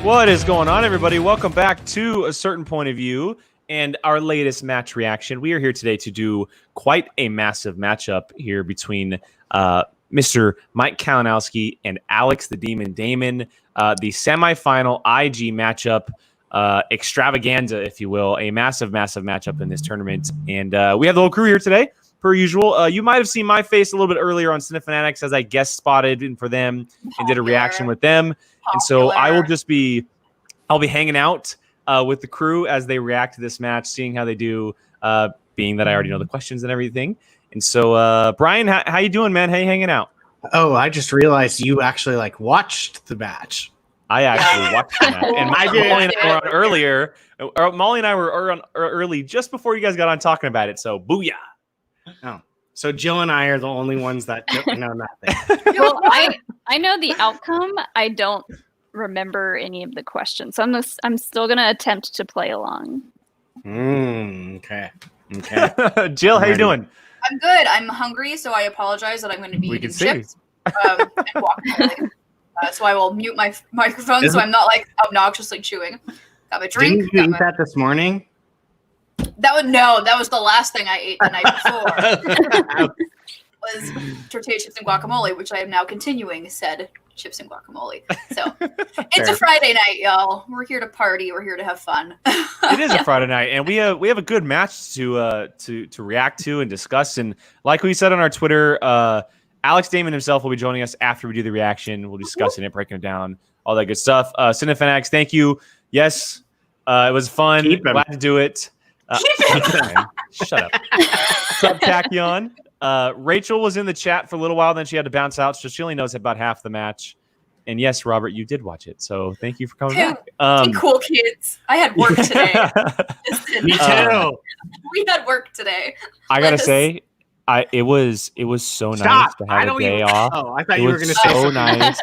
What is going on, everybody? Welcome back to A Certain Point of View and our latest match reaction. We are here today to do quite a massive matchup here between Mr. Mike Kalinowski and Alex the Demon Damon, the semifinal IG matchup extravaganza, if you will, a massive matchup in this tournament. And we have the whole crew here today, per usual. You might have seen my face a little bit earlier on Cinefanatics as I guest spotted in for them and did a reaction with them. And so I'll be hanging out with the crew as they react to this match, seeing how they do, being that I already know the questions and everything. And so, Brian, how you doing, man? How you hanging out? Oh, I just realized you actually watched the match. I actually watched the match. And Molly and I were on earlier. Molly and I were on early just before you guys got on talking about it. So, booyah. Oh, so Jill and I are the only ones that don't know nothing. Well, I know the outcome. I don't remember any of the questions, so I'm still gonna attempt to play along. Okay. Jill, how you doing? I'm good. I'm hungry, so I apologize that I'm going to be eating chips and guacamole. So I will mute my microphone so I'm not obnoxiously chewing. Got my drink. Didn't you eat that this morning? That was the last thing I ate the night before. Was tortilla chips and guacamole, which I am now continuing said chips and guacamole. So it's a Friday night, y'all. We're here to party. We're here to have fun. It is a Friday night, and we have a good match to react to and discuss. And like we said on our Twitter, Alex Damon himself will be joining us after we do the reaction. We'll be discussing it, breaking it down, all that good stuff. Cinefanatics, thank you. Yes, it was fun. Glad to do it. Shut up. What's up, Tachyon? Rachel was in the chat for a little while, then she had to bounce out, so she only knows about half the match. And yes, Robert, you did watch it, so thank you for coming back. Cool kids. I had work today. Me too. We had work today. I gotta say, it was so nice to have a day off. Oh, I thought you were gonna say so nice.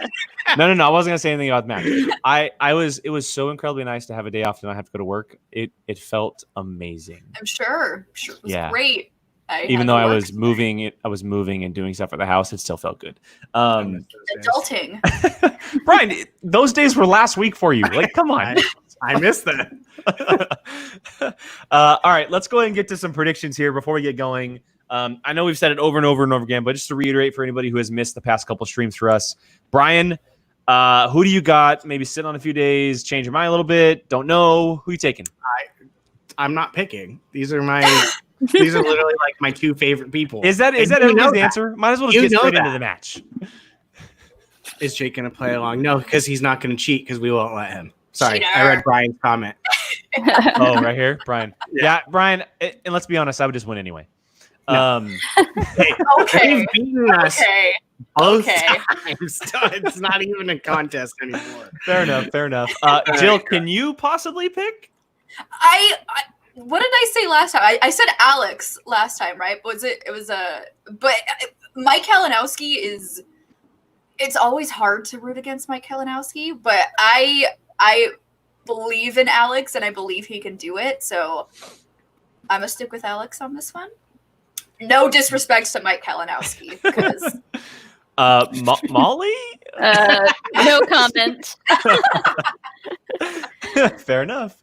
No, I wasn't gonna say anything about the match. It was so incredibly nice to have a day off and not have to go to work. It felt amazing. I'm sure. It was great. Even though I was moving and doing stuff at the house, it still felt good. Adulting. Brian, those days were last week for you. Come on. I missed that. All right, let's go ahead and get to some predictions here before we get going. I know we've said it over and over and over again, but just to reiterate for anybody who has missed the past couple streams for us, Brian, who do you got? Maybe sit on a few days, change your mind a little bit. Don't know. Who you taking? I'm not picking. These are literally my two favorite people. Is that everybody's answer? Might as well just get straight into the match. Is Jake going to play along? No, because he's not going to cheat because we won't let him. Sorry, Cheater. I read Brian's comment. Oh, right here, Brian. Yeah, Brian. And let's be honest, I would just win anyway. No. Okay. He's beaten us both times. It's not even a contest anymore. Fair enough. Jill, can you possibly pick? What did I say last time? I said Alex last time, right? But Mike Kalinowski is. It's always hard to root against Mike Kalinowski, but I believe in Alex and I believe he can do it. So I'm gonna stick with Alex on this one. No disrespect to Mike Kalinowski, because Molly? No comment. Fair enough.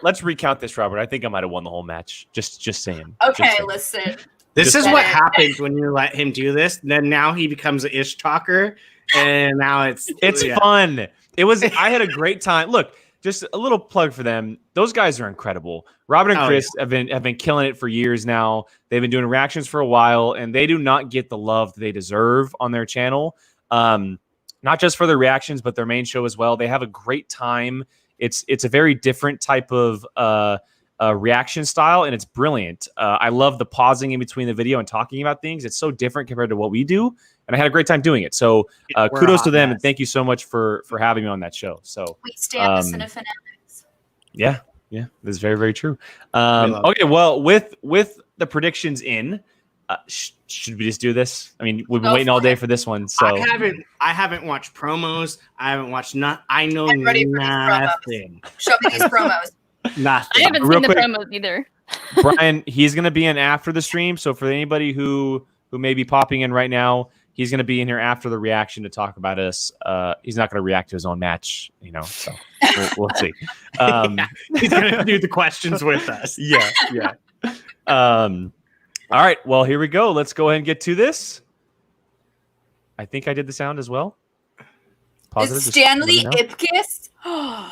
Let's recount this, Robert. I think I might have won the whole match. Just saying. Okay, listen. This is what happens when you let him do this. Then now he becomes an ish talker, and now it's fun. I had a great time. Look, just a little plug for them. Those guys are incredible. Robert and Chris have been killing it for years now. They've been doing reactions for a while, and they do not get the love that they deserve on their channel. Not just for their reactions, but their main show as well. They have a great time. It's a very different type of reaction style, and it's brilliant. I love the pausing in between the video and talking about things. It's so different compared to what we do, and I had a great time doing it. So kudos to them, and thank you so much for having me on that show. So we stand the Cinefanatics. Yeah, that's very, very true. Okay, well, with the predictions in, should we just do this? I mean, we've been waiting all day for this one. So I haven't watched promos. I haven't watched I know nothing. Show me these promos. Nothing. I haven't seen the promos either. Brian, he's going to be in after the stream. So for anybody who may be popping in right now, he's going to be in here after the reaction to talk about us. He's not going to react to his own match, so we'll see. He's going to do the questions with us. Yeah. All right, well, here we go. Let's go ahead and get to this. I think I did the sound as well. Positive, Is Stanley Ipkiss?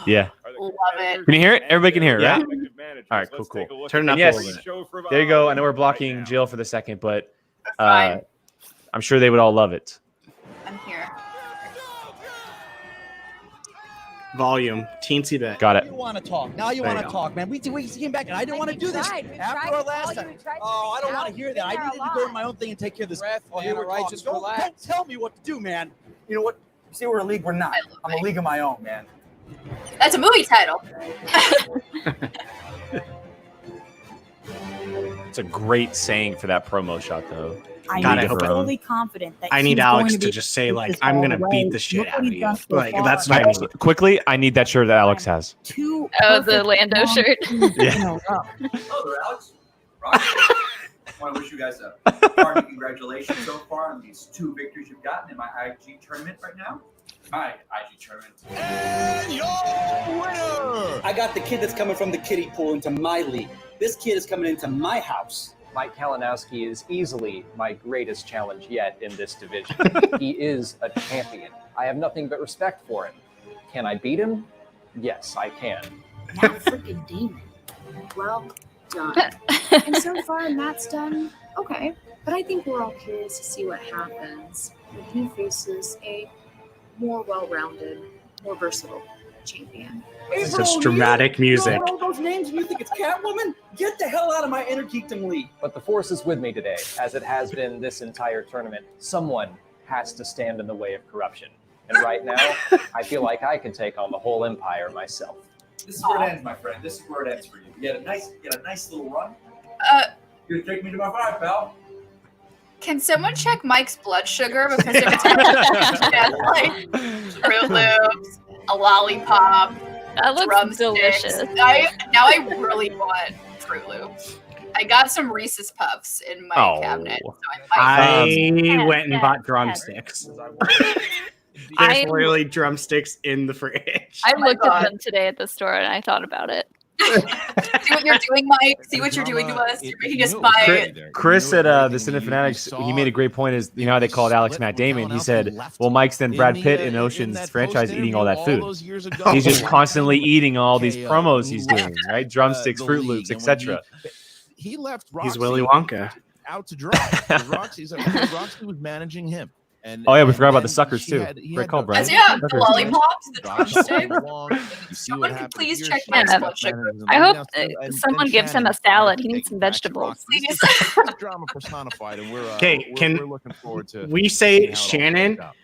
Yeah. Love it. Can you hear it? Everybody can hear it, Yeah. right? All right, cool. Turn it up Yes. a little bit. There you go. I know we're blocking Jill for the second, but Fine. I'm sure they would all love it. I'm here. Volume, teensy bit. Got it. You want to talk. Now you There want you to go. talk, man. We came back, and I didn't want to do this after our last time. Oh, I don't want to hear that. I needed to go to my own thing and take care of this. Oh, here we're talking. Just Don't relax. tell me what to do, man. You know what? See, we're a league we're not. I'm a league of my own, man. That's a movie title. It's a great saying for that promo shot, though. God, I I'm hope fully confident that I need he's Alex going to be just say, able like, this I'm all going to the beat way. the shit Look out what of he's you. done so Like, far. that's what I need. Quickly, I need that shirt that Alex has. Two Oh, the perfect Lando long shirt. seasons Yeah. in a row. Hello there, Alex. Rocky. I want to wish you guys a hearty congratulations so far on these 2 victories you've gotten in my IG tournament right now. My IG tournament. And your winner. I got the kid that's coming from the kiddie pool into my league. This kid is coming into my house. Mike Kalinowski is easily my greatest challenge yet in this division. He is a champion. I have nothing but respect for him. Can I beat him? Yes, I can. That freaking demon. Well done. And so far, Matt's done okay. But I think we're all curious to see what happens when he faces a more well-rounded, more versatile champion. It's just dramatic music. You know all those names and you think it's Catwoman? Get the hell out of my Inner Geekdom League. But the force is with me today, as it has been this entire tournament. Someone has to stand in the way of corruption. And right now, I feel like I can take on the whole empire myself. This is where it ends, my friend. This is where it ends for you. You had a nice little run. You're gonna take me to my fire, pal. Can someone check Mike's blood sugar? Because if it's like Fruit Loops, a lollipop, That looks drumsticks. delicious. Now I really want Fruit Loops. I got some Reese's Puffs in my cabinet. So I might I went and bought drumsticks. I- There's literally drumsticks in the fridge. I my looked God. at them today at the store and I thought about it. see what you're doing, Mike. See what you're doing to us. You're making us buy. Chris at the Cinema Fanatics, he made a great point. Is how they called Alex Matt Damon? He said, "Well, Mike's then Brad Pitt in Ocean's franchise eating all that food. He's just constantly eating all these promos he's doing, right? Drumsticks, Fruit Loops, etc." He left. He's Roxy Willy Wonka. out to dry. Roxy was managing him. And Oh yeah, we forgot about the and suckers she too. had- he Great had call, the- Brian. Yeah, the Suckers. lollipops, the Roxy drumsticks. came along, you see what Someone could happened please here, check she Mike's had blood sugar. managers and I hope everything else, and someone then gives him a Shannon salad. wanted He to needs take some it back to vegetables. Roxy. This is drama personified, and we're Okay, we're looking forward to We seeing say how it all Shannon. plays out.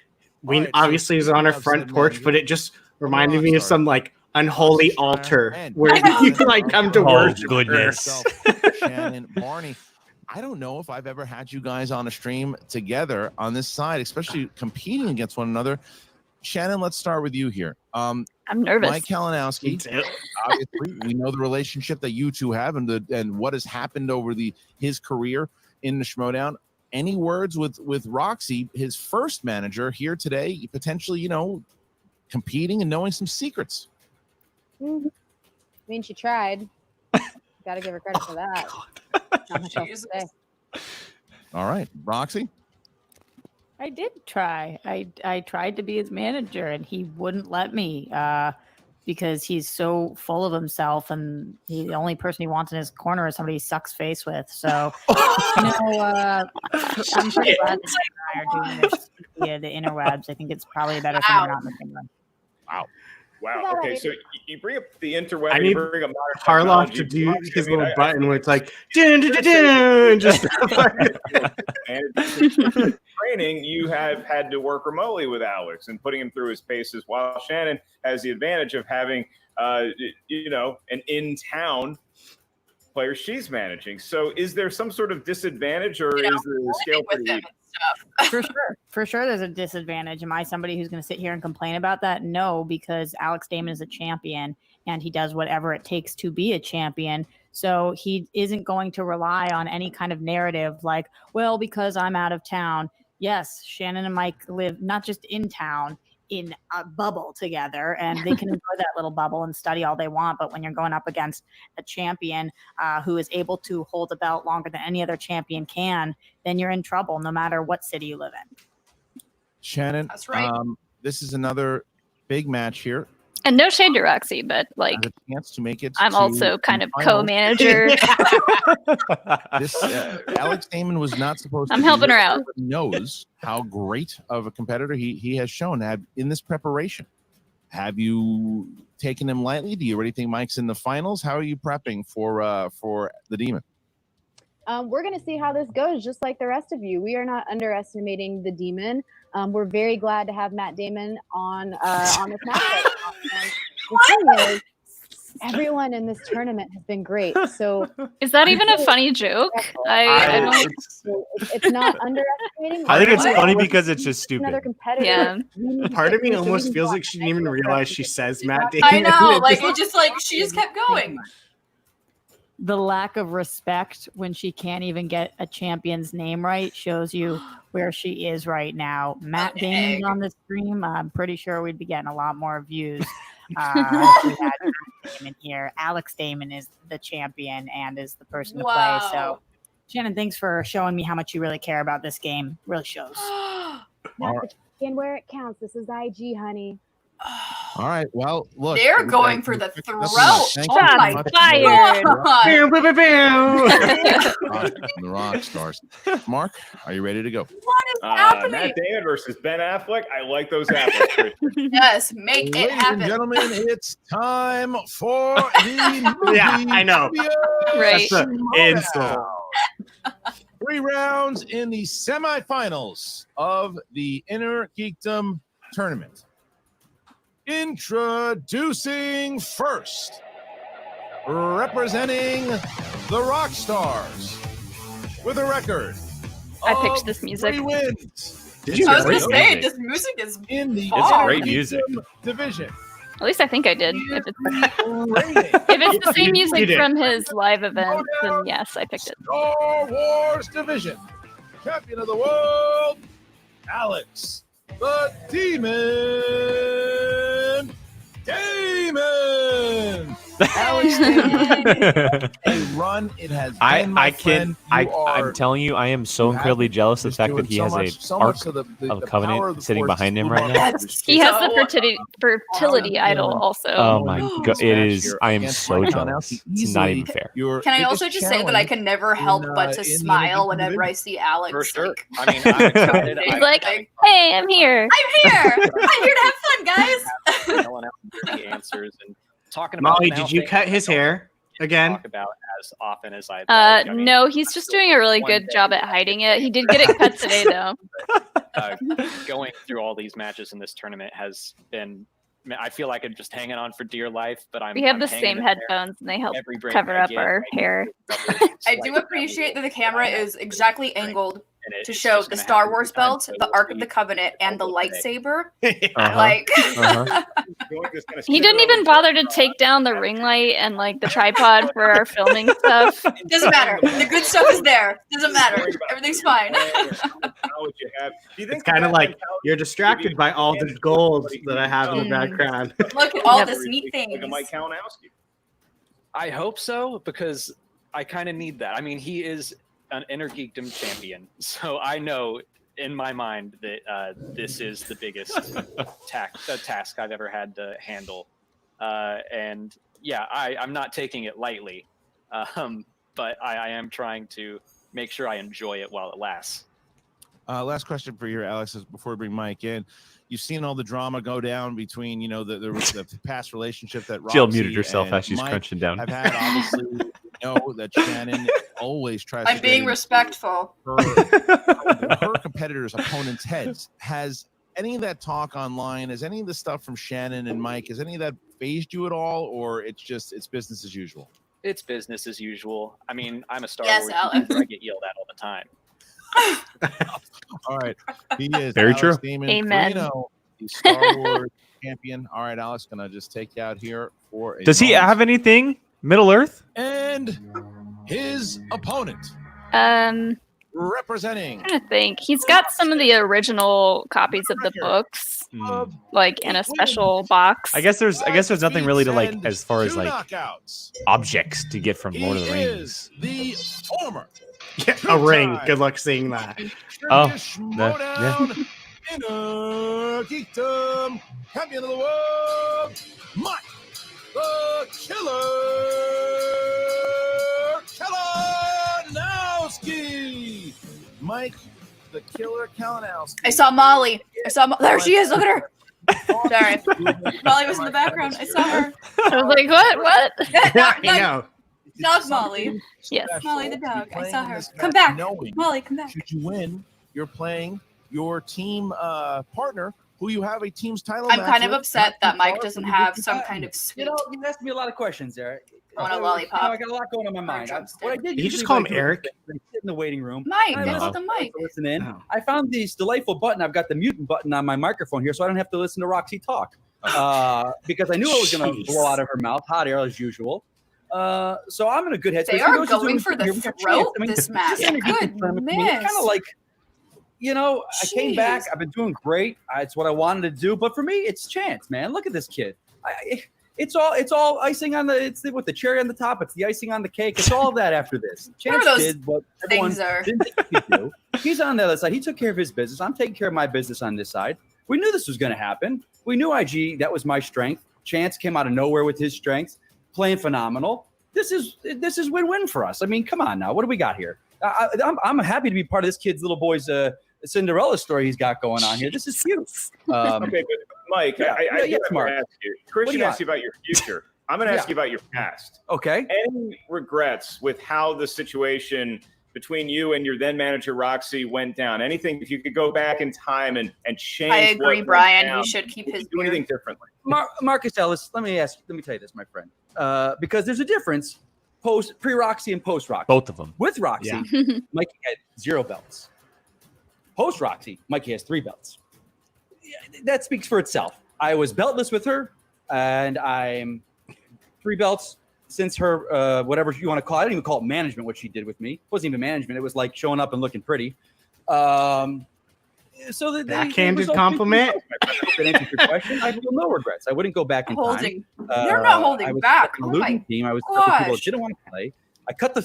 We All right, so obviously was on our speaking of front said porch, manager, but it just reminded me of Rockstar. some like unholy Rockstar altar and- where you like come to Oh, worship. goodness. Shannon, Barney. I don't know if I've ever had you guys on a stream together on this side, especially competing against one another. Shannon, let's start with you here. I'm nervous. Mike Kalinowski, obviously, we know the relationship that you two have and what has happened over his career in the Schmodown. Any words with Roxy, his first manager here today, potentially, competing and knowing some secrets? I mean, she tried. Got to give her credit for that. Not much else to say. All right, Roxy. I did try. I tried to be his manager, and he wouldn't let me because he's so full of himself, and the only person he wants in his corner is somebody he sucks face with. So, I'm pretty glad that you and I are doing this via the interwebs. I think it's probably a better thing we're not in the same room. Wow. Okay, so you bring up the interweb. I you need bring up modern Harloff technology. to do Roxy, his I mean, little I- button where it's like dun, dun, dun, dun, just and training, you have had to work remotely with Alex and putting him through his paces, while Shannon has the advantage of having, an in-town player she's managing. So, is there some sort of disadvantage, or is the scale pretty even? For sure there's a disadvantage. Am I somebody who's going to sit here and complain about that? No, because Alex Damon is a champion and he does whatever it takes to be a champion. So he isn't going to rely on any kind of narrative like, well, because I'm out of town, yes, Shannon and Mike live not just in town, in a bubble together, and they can enjoy that little bubble and study all they want. But when you're going up against a champion who is able to hold a belt longer than any other champion can, then you're in trouble no matter what city you live in. Shannon, That's right. This is another big match here. And no shade to Roxy, but like Has a chance to make it. I'm to also kind the of finals. co-manager. This Alex Damon was not supposed to. I'm helping her out. Everybody knows how great of a competitor he has shown in this preparation. Have you taken him lightly? Do you already think Mike's in the finals? How are you prepping for the Demon? We're going to see how this goes, just like the rest of you. We are not underestimating the Demon. We're very glad to have Matt Damon on this matchup. The thing is, everyone in this tournament has been great. So is that even a funny joke? I don't. It's not underestimating. I think it's funny because it's just stupid. Another competitor. Yeah. Part of me almost feels like she didn't even realize she says Matt Damon. I know, like it just like she just kept going. The lack of respect when she can't even get a champion's name right shows you where she is right now. Matt Damon's on the stream. I'm pretty sure we'd be getting a lot more views. If we had Matt Damon here. Alex Damon is the champion and is the person to play. So, Shannon, thanks for showing me how much you really care about this game. Really shows. And where it counts. This is IG, honey. All right. Well, look. They're going for the throat. Thank Oh you my so much. fired. The rock stars. Mark, are you ready to go? What is happening? Matt Damon versus Ben Affleck. I like those apples. Yes, make it Ladies happen. and gentlemen, it's time for the Yeah, I know. Right. That's an insult. 3 rounds in the semifinals of the Inner Geekdom tournament. Introducing first, representing the Rock Stars with a record. I picked this music. 3 wins. Did you I was really? gonna say this music is In the It's Inner great music. Geekdom division. At least I think I did. If it's Rating. the same You music did. from his live event, then yes, I picked it. Star Wars division. Champion of the world, Alex the Demon Damon. Alex Damon. A run. It has been, my friend. I'm telling you, I am so incredibly jealous of the fact that he has so a much arc of the of power Covenant of the sitting Force behind him is right now. He has the fertility idol also. Oh my god, it is. I am Against so Mike jealous. Kalinowski, It's not easily even fair. your Can I biggest also just say that I can never help in, but to in the smile Inner Geekdom whenever I see Alex? For sure. Like, I mean, I'm excited. He's I like, hey, I'm here. I'm here. I'm here to have fun, guys. telling out the answers and talking about Molly, now did you things cut I his don't hair again? Talk about as often as I'd like. I mean, No, he's just doing a really one good day job at hiding it. He did get it cut today, though. Going through all these matches in this tournament has been. I feel like I'm just hanging on for dear life, but I'm. We have I'm the hanging same in there. headphones, and they help Every break cover I up get, our I hair. I do appreciate that the camera is exactly angled And to it's show just the gonna Star happen Wars every time, belt, so the we'll Ark of see the Covenant, and the all day. lightsaber. Uh-huh. Like, He didn't even bother to take down the ring light and like the tripod for our filming stuff. doesn't matter. The good stuff is there. Doesn't matter. Everything's fine. It's kind of like you're distracted by all the gold that I have in the background. Look at all this neat things. Look at Mike Kalinowski. I hope so because I kind of need that. I mean, he is an Inner Geekdom champion, so I know in my mind that this is the biggest task I've ever had to handle. And yeah, I'm not taking it lightly, but I am trying to make sure I enjoy it while it lasts. Last question for you, Alex, is before we bring Mike in. You've seen all the drama go down between, the past relationship that Jill Roxy muted herself and as she's Mike crunching down. have had. Obviously, we know that Shannon always tries I'm to being get in respectful. her competitors' opponents' heads. Has any of that talk online, has any of the stuff from Shannon and Mike, has any of that phased you at all, or it's business as usual? It's business as usual. I mean, I'm a Star Yes, Wars Alex. user. I get yelled at all the time. All right. He is Very Alex true. Damon, Amen. 3-0, the Star Wars champion. All right, Alex, gonna just take you out here for a Does he moment. have anything? Middle Earth? And his opponent. representing. I'm trying to think. He's got some of the original copies of the books, like in a special box. I guess there's nothing really to like And as far as two like knockouts. objects to get from Lord of the He Rings. is the former Yeah, a ring. Good luck seeing that. Oh, Schmodown Inner Geekdom champion of the world, Mike the Killer Kalinowski. Mike the Killer Kalinowski. I saw Molly. There she is. Look at her. Sorry. Molly was in the background. I saw her. I was like, what? I know. Dog Molly. Yes. Molly the dog. I saw her. This Come match back. knowing Molly, come back. Should you win, you're playing your team partner, who you have a team's title. I'm match kind of with, upset not that too Mike far doesn't from have the some big kind time. of sweet. You know, you asked me a lot of questions, Eric. I want a I lollipop. got a lot going on in my mind. What I did Did you just usually call him do is Eric? I sit in the waiting room. Mike, I that's listen the mic. to listen in. Oh. I found this delightful button. I've got the mute button on my microphone here, so I don't have to listen to Roxy talk. Because I knew I was going to Jeez. blow out of her mouth, hot air as usual. So I'm in a good headspace. They We are know she's going doing for good here. the We got throat chance. I mean, this match. this energy Good tournament to me, it's kind miss. of like, I came back. Jeez. I've been doing great. It's what I wanted to do. But for me, it's chance, man. Look at this kid. It's all icing on the. It's with the cherry on the top. It's the icing on the cake. It's all that after this. Chance Whatever those did what everyone things are. didn't think he could do. He's on the other side. He took care of his business. I'm taking care of my business on this side. We knew this was going to happen. We knew IG. That was my strength. Chance came out of nowhere with his strengths, playing phenomenal. This is win-win for us. I mean, come on now. What do we got here? I'm happy to be part of this kid's little boy's Cinderella story he's got going on here. This is cute. Okay, but Mike, I yes, Mark. ask you. Christian asked you about your future. I'm going to ask you about your past. Okay. Any regrets with how the situation between you and your then manager Roxy went down? Anything, if you could go back in time and change? I agree, what went Brian. down, He should keep would his you do beard. anything differently? Marcus Ellis, let me tell you this, my friend, because there's a difference pre-Roxy and post-Roxy. Both of them. With Roxy, Mikey had 0 belts. Post-Roxy, Mikey has 3 belts. That speaks for itself. I was beltless with her, and I'm 3 belts since her, whatever you want to call it. I didn't even call it management, what she did with me. It wasn't even management. It was like showing up and looking pretty. So Backhanded compliment. That answers your question. I feel no regrets. I wouldn't go back in Holding. time. You're not holding I was back. on Oh the my losing team. I was with people that gosh. didn't want to play.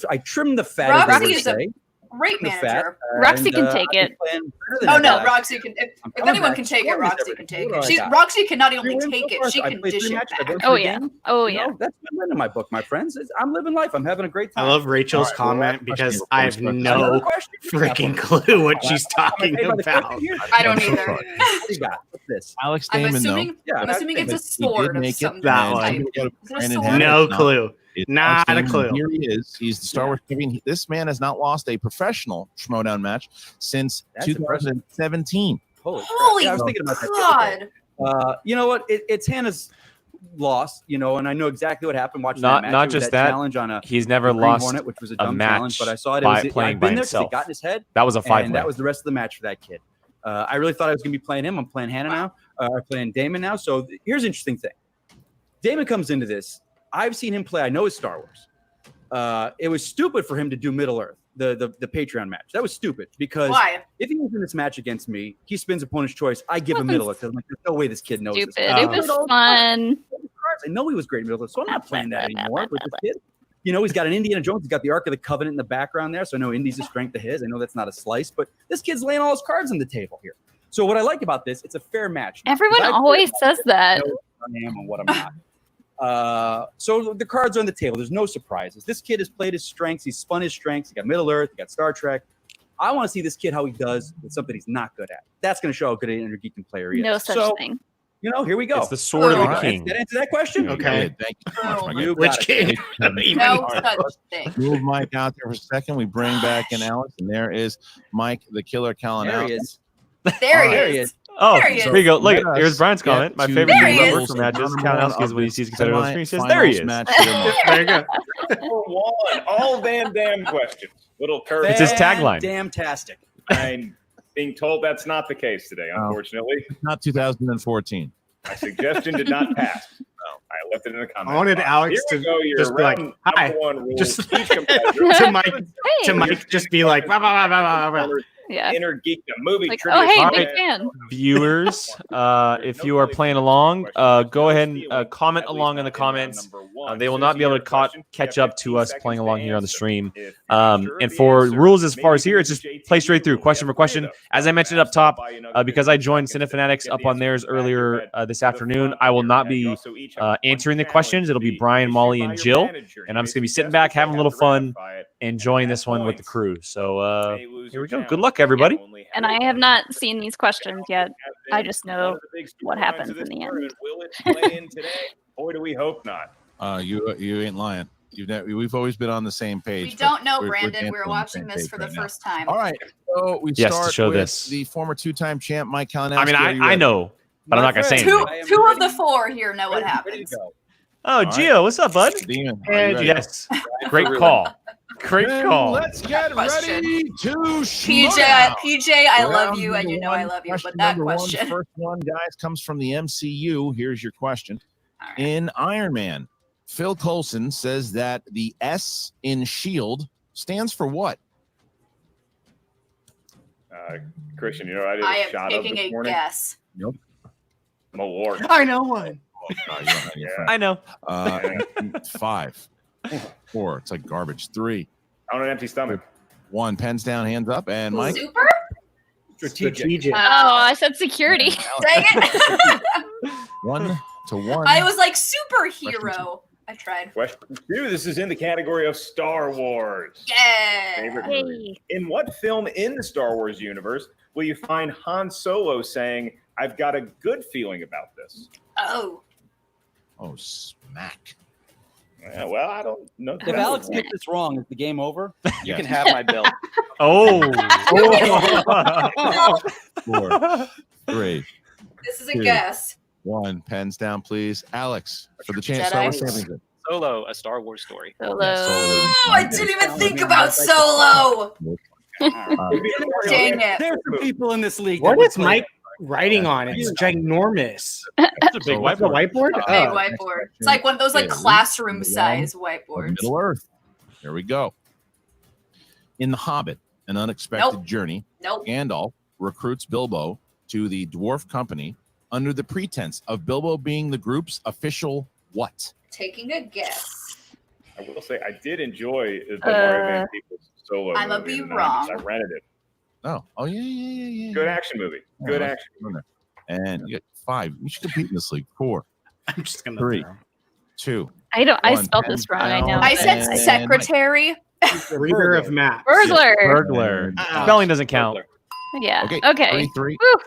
I trimmed the fat. Roxy as they would is a say. great The fat, manager. Roxy can and, take I've it. been playing better than Oh ever. no, Roxy can. If coming anyone back. can take it, What is Roxy everything? can take What it. do I She got? Roxy can not 3 only wins take so it, far. she I can played dish 3 it matches. I back. won Oh 3 yeah. games. Oh You yeah. know, that's my win in my book, my friends. I'm living life. I'm having a great time. I love Rachel's All right, well, comment last because question I have before we Another no question? freaking clue what she's talking Am I paid by the about. question here? I don't I'm so either. sorry. What do you got? What's this? Alex I'm Damon, assuming. though. Yeah, I'm assuming it's a He sword did of make some it. That and one. I'm gonna go to Is it a Brandon sword? Hannah. No It's not. clue. It's Not Alex a Damon. clue. Here he is. He's the Star Wars champion. This man has not lost a professional Schmodown match since That's impressive. 2017. Holy crap. Holy Yeah, I was thinking about that the other day. God! You know what? It's Hannah's loss, and I know exactly what happened watching Not- that match. not It was just that that, challenge on a He's never Green lost Hornet, which was a a dumb match challenge, but I saw it. by I've playing been by there 'cause himself. It got in his head. That was a 5-way. And that was the rest of the match for that kid. I really thought I was going to be playing him. I'm playing Hannah now. I'm playing Damon now. So here's an interesting thing. Damon comes into this. I've seen him play. I know his Star Wars. It was stupid for him to do Middle Earth, the Patreon match. That was stupid because Why? if he was in this match against me, he spins opponent's choice. I give him Wasn't Middle Earth. I'm like, there's no way this kid knows Stupid. this. It was fun. I know he was great in Middle Earth, so I'm not playing that anymore with this kid. He's got an Indiana Jones. He's got the Ark of the Covenant in the background there, so I know Indy's a strength of his. I know that's not a slice, but this kid's laying all his cards on the table here. So what I like about this, it's a fair match. Everyone I always says that. know what I am and what I'm not. So the cards are on the table. There's no surprises. This kid has played his strengths. He's spun his strengths. He got Middle Earth. He got Star Trek. I want to see this kid how he does with something he's not good at. That's going to show how good an Intergeeking player he is. No such so, thing. Here we go. It's the sword of the Alright. king. Did that answer that question? Okay. Thank you so much, Mike. You Which got it. kid? No All right. such thing. Move Mike out there for a second. We bring back in Alex, and there is Mike, the Killer There Kalinowski. he is. There All right. he is. Oh, There he is. here you go. Look, Let here's us Brian's get comment. My to favorite There he game is. ever for matches. Kalinowski is what he sees considered on the screen. He says, Semifinals there he is. match of the month. There you go. For one, all damn questions. Little curve. It's his tagline. Damn-tastic. I'm being told that's not the case today, unfortunately. Not 2014. My suggestion did not pass. I left it in the comments. I wanted Alex Here to we go, your just be like, round "Hi." number one rule. Just Each competitor to Mike, just be like, "Bah, bah, bah, bah, bah, bah." Yeah. Inner geekdom movie Like, trivia. oh hey, All big right. fan. Viewers, if you are playing along, go ahead and comment along in the comments. They will not be able to catch up to us playing along here on the stream. And for rules as far as here, it's just play straight through, question for question. As I mentioned up top, because I joined Cinefanatics up on theirs earlier this afternoon, I will not be answering the questions. It'll be Brian, Molly, and Jill. And I'm just going to be sitting back, having a little fun, enjoying this one with the crew. So here we go. Good luck, everybody. And I have not seen these questions yet. I just know what happens in the end. Will it play in today? Boy, do we hope not. You ain't lying. We've always been on the same page. We don't know, We're Brandon. We're dancing on the watching same this page for the right now. first time. All right. So we Yes, to start show with this. the former two-time champ, Mike Kalinowski. I mean, Are you I ready? know, but I'm not going to say Two, anything. two of the four here know what happens. Oh, Gio, what's up, bud? Demon, are you ready? Yes. Great call. Great Then call. Let's get Question. ready to PJ, schmodown. I Round love you, and number you know I one, love you. question But that number one, question. the first one, guys, comes from the MCU. Here's your question. In Iron Man, Phil Coulson says that the S in SHIELD stands for what? Christian, you know what I did I a am shot of taking this a morning? guess. Nope. Malort. I know one. I know. 5, 4. It's like garbage. 3, On an empty stomach. 1. Pens down, hands up, and Mike. Super? Strategic. Oh, I said security. Dang it. 1 to 1. I was like superhero. I tried. Question 2. This is in the category of Star Wars. Yeah. Favorite movie. In what film in the Star Wars universe will you find Han Solo saying, "I've got a good feeling about this"? Oh. Oh, smack. Yeah, well, I don't know. If Alex gets this wrong, is the game over? You can have my bill. Oh. 4, 3, This is a 2, guess. 1. Pens down, please. Alex, for the Jedi. Star Wars Championship. Solo, a Star Wars story. Solo. Oh, I didn't even think about Solo. Dang it. There's some people in this league. What that would is play Mike writing on? It's ginormous. That's a big What's the whiteboard. whiteboard? Big Oh. whiteboard. It's like one of those like Yeah. classroom size Of whiteboards. Middle Earth. Here we go. In The Hobbit, An Unexpected Nope. Journey, Nope. Gandalf recruits Bilbo to the dwarf company under the pretense of Bilbo being the group's official what? Taking a guess. I will say I did enjoy the Mario Van Peebles Solo. I'ma movie be in the 90s. wrong. I rented it. Oh, yeah. Good action movie. Good Yeah, action. And you get 5. You should compete in this league. 4, I'm just gonna 3, 2. I don't. I 1. spelled Pens this wrong. I know. down, I said and secretary. Reader of maps. Burglar. Burglar. Uh-uh. Spelling doesn't count. Yeah. Okay. Okay. 3, Woo.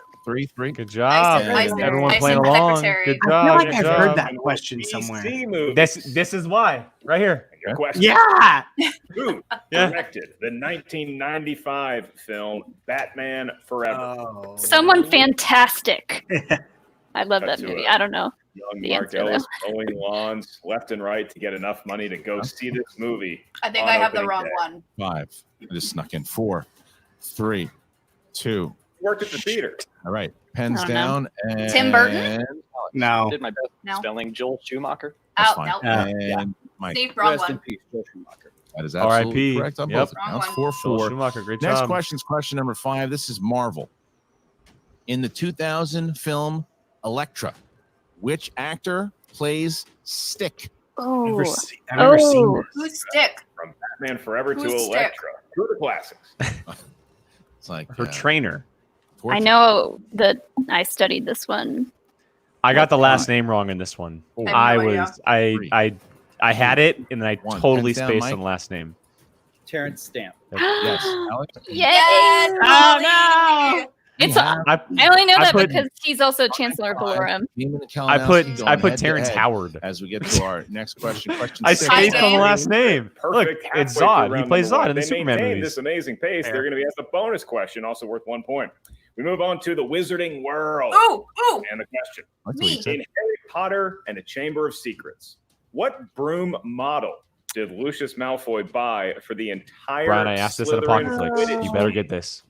3. Good job. I said- Everyone I playing said along. secretary. Good I job. feel like good I've job. heard that question somewhere. DC movie. This is why. Right here. Good question. Yeah. Who Yeah. directed the 1995 film Batman Forever? Oh. Someone fantastic. I love Cut that to movie. it. I don't know. Young The Mark answer, though. Ellis mowing lawns left and right to get enough money to go see this movie. I think on I have the opening wrong day. one. 5. I just snuck in 4, 3, 2. Worked at the theater. All right. Pens Oh, no. down. And Tim Burton? No. Did my best No. spelling Joel Schumacher. That's Out. fine. Nope. And Mike. See, wrong Rest in one. peace, Joel Schumacher. That is absolutely R.I.P.. correct on Yep. both Wrong accounts. one. 4-4. Joel Schumacher. Great Next job. question is question number 5. This is Marvel. In the 2000 film Elektra, which actor plays Stick? Oh. I've never seen Oh. this. Who's stick? From Batman Forever to Who's Stick? Elektra. Through the classics. It's like Her trainer. I know that I studied this one. I got the last name wrong in this one. Oh. I I have no was I had it and then I 1. totally Pens down, spaced Mike. on the last name. Terrence Stamp. Yes. Alex? Yay! Yes. Oh Molly. no! It's. have- I I only know I that put- because he's also Chancellor Valorum. Demon and I put Kalinowski I going put head to Terrence head Howard. As we get to our next question. Question I 6. spaced on the last name. Look, Perfect. it's halfway Zod. through He round plays number Zod one. in the They Superman maintain movies. this amazing pace. Fair. They're going to be asked a bonus question, also worth 1 point. We move on to the Wizarding World. Ooh, ooh. And the question. That's what he Me. said. In Harry Potter and the Chamber of Secrets, what broom model did Lucius Malfoy buy for the entire Brian, I asked this in a Slytherin pocket flicks. Quidditch You better team? get this.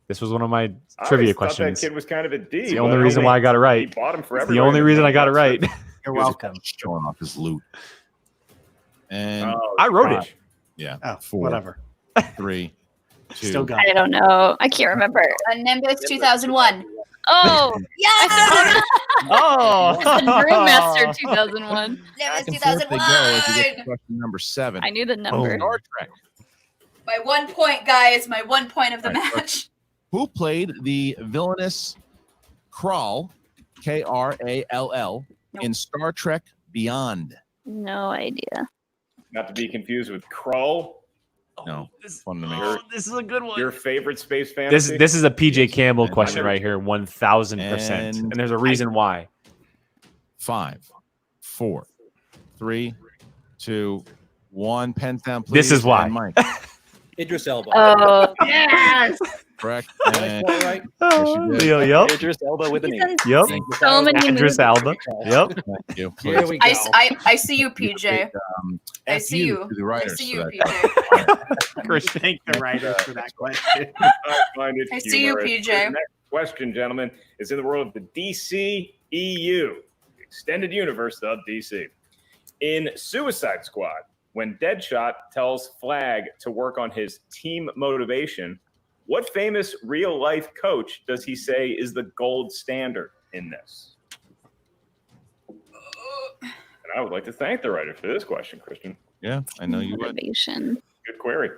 This was one of my I trivia always thought questions. That kid was kind of a D. It's the but only reason why I got it He right. bought him for It's the everybody only in reason I got it Netflix. right. You're welcome. Showing off his loot. And I wrote it. Yeah. Oh, 4, whatever. 3, 2. Still got I don't know. I can't remember. A Nimbus 2001. Oh, Yes! Oh, the Brewmaster 2001. Nimbus Back and forth they go as we get to 2001. question number 7. I knew the number. Star Trek. My 1 point, guys. My 1 point of the match. Who played the villainous Krall, Krall, in Star Trek Beyond? No idea. Not to be confused with Krull. No, fun to make. This is a good one. Your favorite space fantasy? This is a PJ Campbell question right here, 1,000%, and there's a reason why. 5, 4, 3, 2, 1. Pens down, please. This is why. And Mike. Idris Elba. Oh, yes. Correct. Did I get it right? Leo, yep. Idris Elba with an E. Yep. so many Idris movies. Alba. Yep. Thank you. Here we go. I see you, PJ. I see you. To the I writers see for you, that. PJ. Christian, thank the writers for that question. I find it I see you, humorous. PJ. The next question, gentlemen, is in the world of the DCEU, extended universe of DC. In Suicide Squad, when Deadshot tells Flag to work on his team motivation, what famous real-life coach does he say is the gold standard in this? And I would like to thank the writer for this question, Christian. Yeah, I know you would. Motivation. Good query.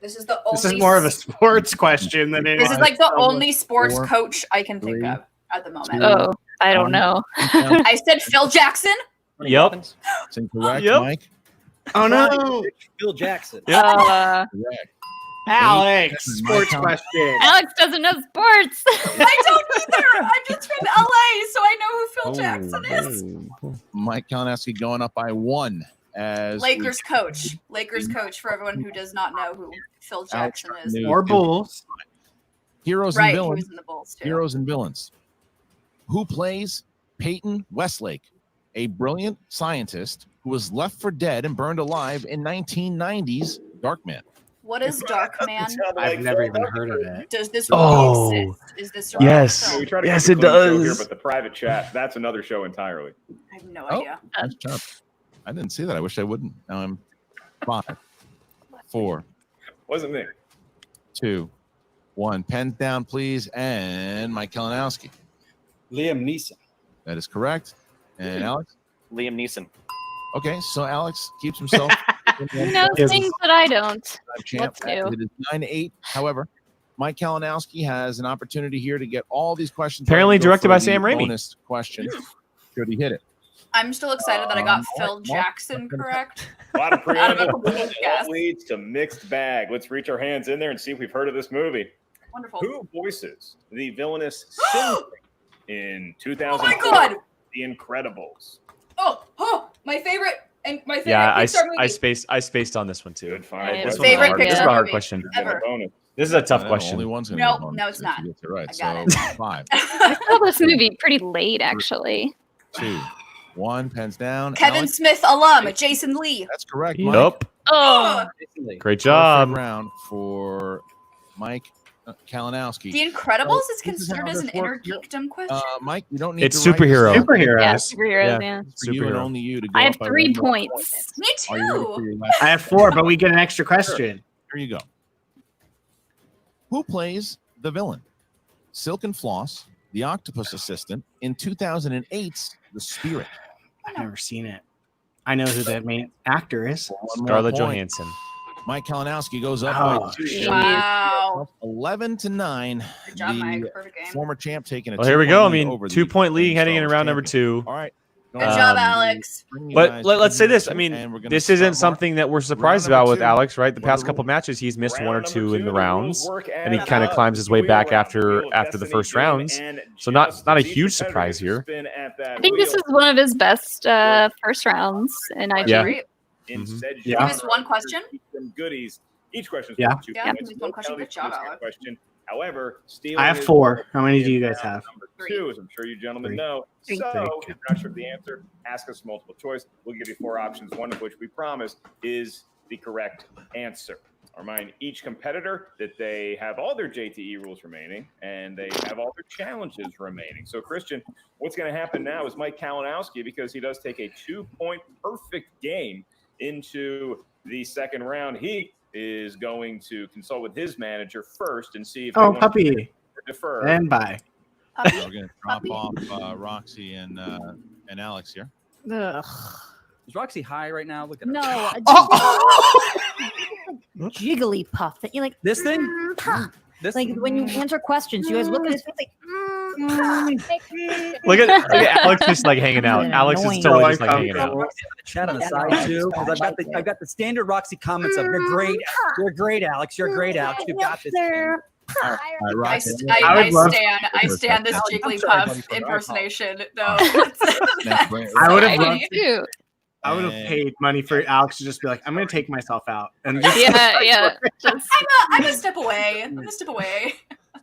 This is the only. This is more of a sports question than it This is like the someone- only sports 4, coach I can think 3, of at the moment. Oh, I don't know. I said Phil Jackson. Yep. It's incorrect, Yep. Mike. Oh no, Phil Jackson. Correct. Alex! My Sports count. question. Alex doesn't know sports. I don't either. I'm just from LA, so I know who Phil Jackson is. Mike Kalinowski going up by 1 as Lakers coach. Lakers coach for everyone who does not know who Phil Jackson is. News. Or Bulls. Heroes Right, and he villains. was in the Bulls too. Heroes and villains. Who plays Peyton Westlake, a brilliant scientist who was left for dead and burned alive in 1990's Darkman? What is Darkman? I've never even heard of it. Does this really Oh, exist? Is this a real yes. film? We try to Yes, keep it a clean show here, does. but the private chat, that's another show entirely. I have no Oh, idea. nice job. I didn't see that. I wish I wouldn't. Now I'm 5, 4, Wasn't me. 2, 1. Pens down, please. And Mike Kalinowski. Liam Neeson. That is correct. And Alex? Liam Neeson. Okay, so Alex keeps himself. He knows things that I don't. Champ. What's new? It is 9-8. However, Mike Kalinowski has an opportunity here to get all these questions. Apparently right and go directed for by the Sam Raimi. Bonus question. Should he hit it? I'm still excited that I got Mark, Phil Mark, Jackson correct. A lot of Out of a preamble. couple of guests. All leads to mixed bag. Let's reach our hands in there and see if we've heard of this movie. Wonderful. Who voices the villainous Cindy in 2000? Oh my god! The Incredibles. Oh, my favorite and my favorite Yeah, Pixar movie. I spaced on this one too. Good find. Yeah, This it's one's favorite hard. This is a Pixar hard movie question. ever. Bonus. This is a tough The question. Only one's gonna No, get a bonus no, it's if not. you get it right. I So got 5, I saw this movie pretty late, actually. 2, 1. Pens down. Kevin Alex? Smith alum, Jason Lee. That's correct. Mike. Yup. Oh, Great Perfect job. round for Mike Kalinowski. The Incredibles is This is considered how as an this works here. intergeekdom question. Mike, you don't need It's to write this superhero. down. Superheroes. yeah, superheroes, yeah. It's for you and Superhero. only you to go I have up by 3 1 more point. points. Me Are you ready for too. your last? I have 4, but we get an extra question. Here you go. Who plays the villain? Silk and Floss, the octopus assistant, in 2008's The Spirit. I've never seen it. I know who the main actor is. One more Scarlett point. Johansson. Mike Kalinowski goes up Oh, by 2. Wow. 11-9. Good job, The Mike. Perfect game. former champ taking a Well, here we go. I 2-point lead mean, over the 2-point lead defending heading in Star Wars round number champion. 2. All right. Good job, Alex. But let's say this. I mean, And we're gonna this start isn't Mark. something that we're surprised Round number about with 2. Alex, right? The What are past the couple rules? matches, he's missed Round 1 or number 2 in the rules rounds, work and he as kind of up. climbs his way Wheel back around. after Wheel of the Destiny first game rounds. and So not just a as each huge competitor surprise here. spin at that I think this wheel. is one of his best first rounds in IG. Yeah. Great. In Mhm. said Yeah. genre, Give us one question? keep them goodies. Each question is Yeah. worth 2 Yeah, points. give us one question. Penalty Good job, for this Alex. question. However, stealing I have is 4. How many do you in guys round have? number 3. 2, as I'm sure you gentlemen 3. know. 3. So, if you're not sure of the answer, ask us multiple choice. We'll give you 4 options, one of which we promise is the correct answer. Remind each competitor that they have all their JTE rules remaining and they have all their challenges remaining. So, Christian, what's going to happen now is Mike Kalinowski, because he does take a 2-point perfect game into the second round, he is going to consult with his manager first and see if they want to defer. And bye. We're going to drop off Roxy and Alex here. Ugh. Is Roxy high right now? Look at her. No. Jigglypuff. That you like This thing? This like when you answer questions, you guys look at his face like. Look at Alex just like hanging out. Alex is totally just like hanging out. Chat on the side too, because I've got the standard Roxy comments of you're great, Alex. You're great, Alex. You've got this. I stand this Jigglypuff impersonation though. I would have paid money for Alex to just be like, I'm going to take myself out. And just I'm a step away. I'm a step away.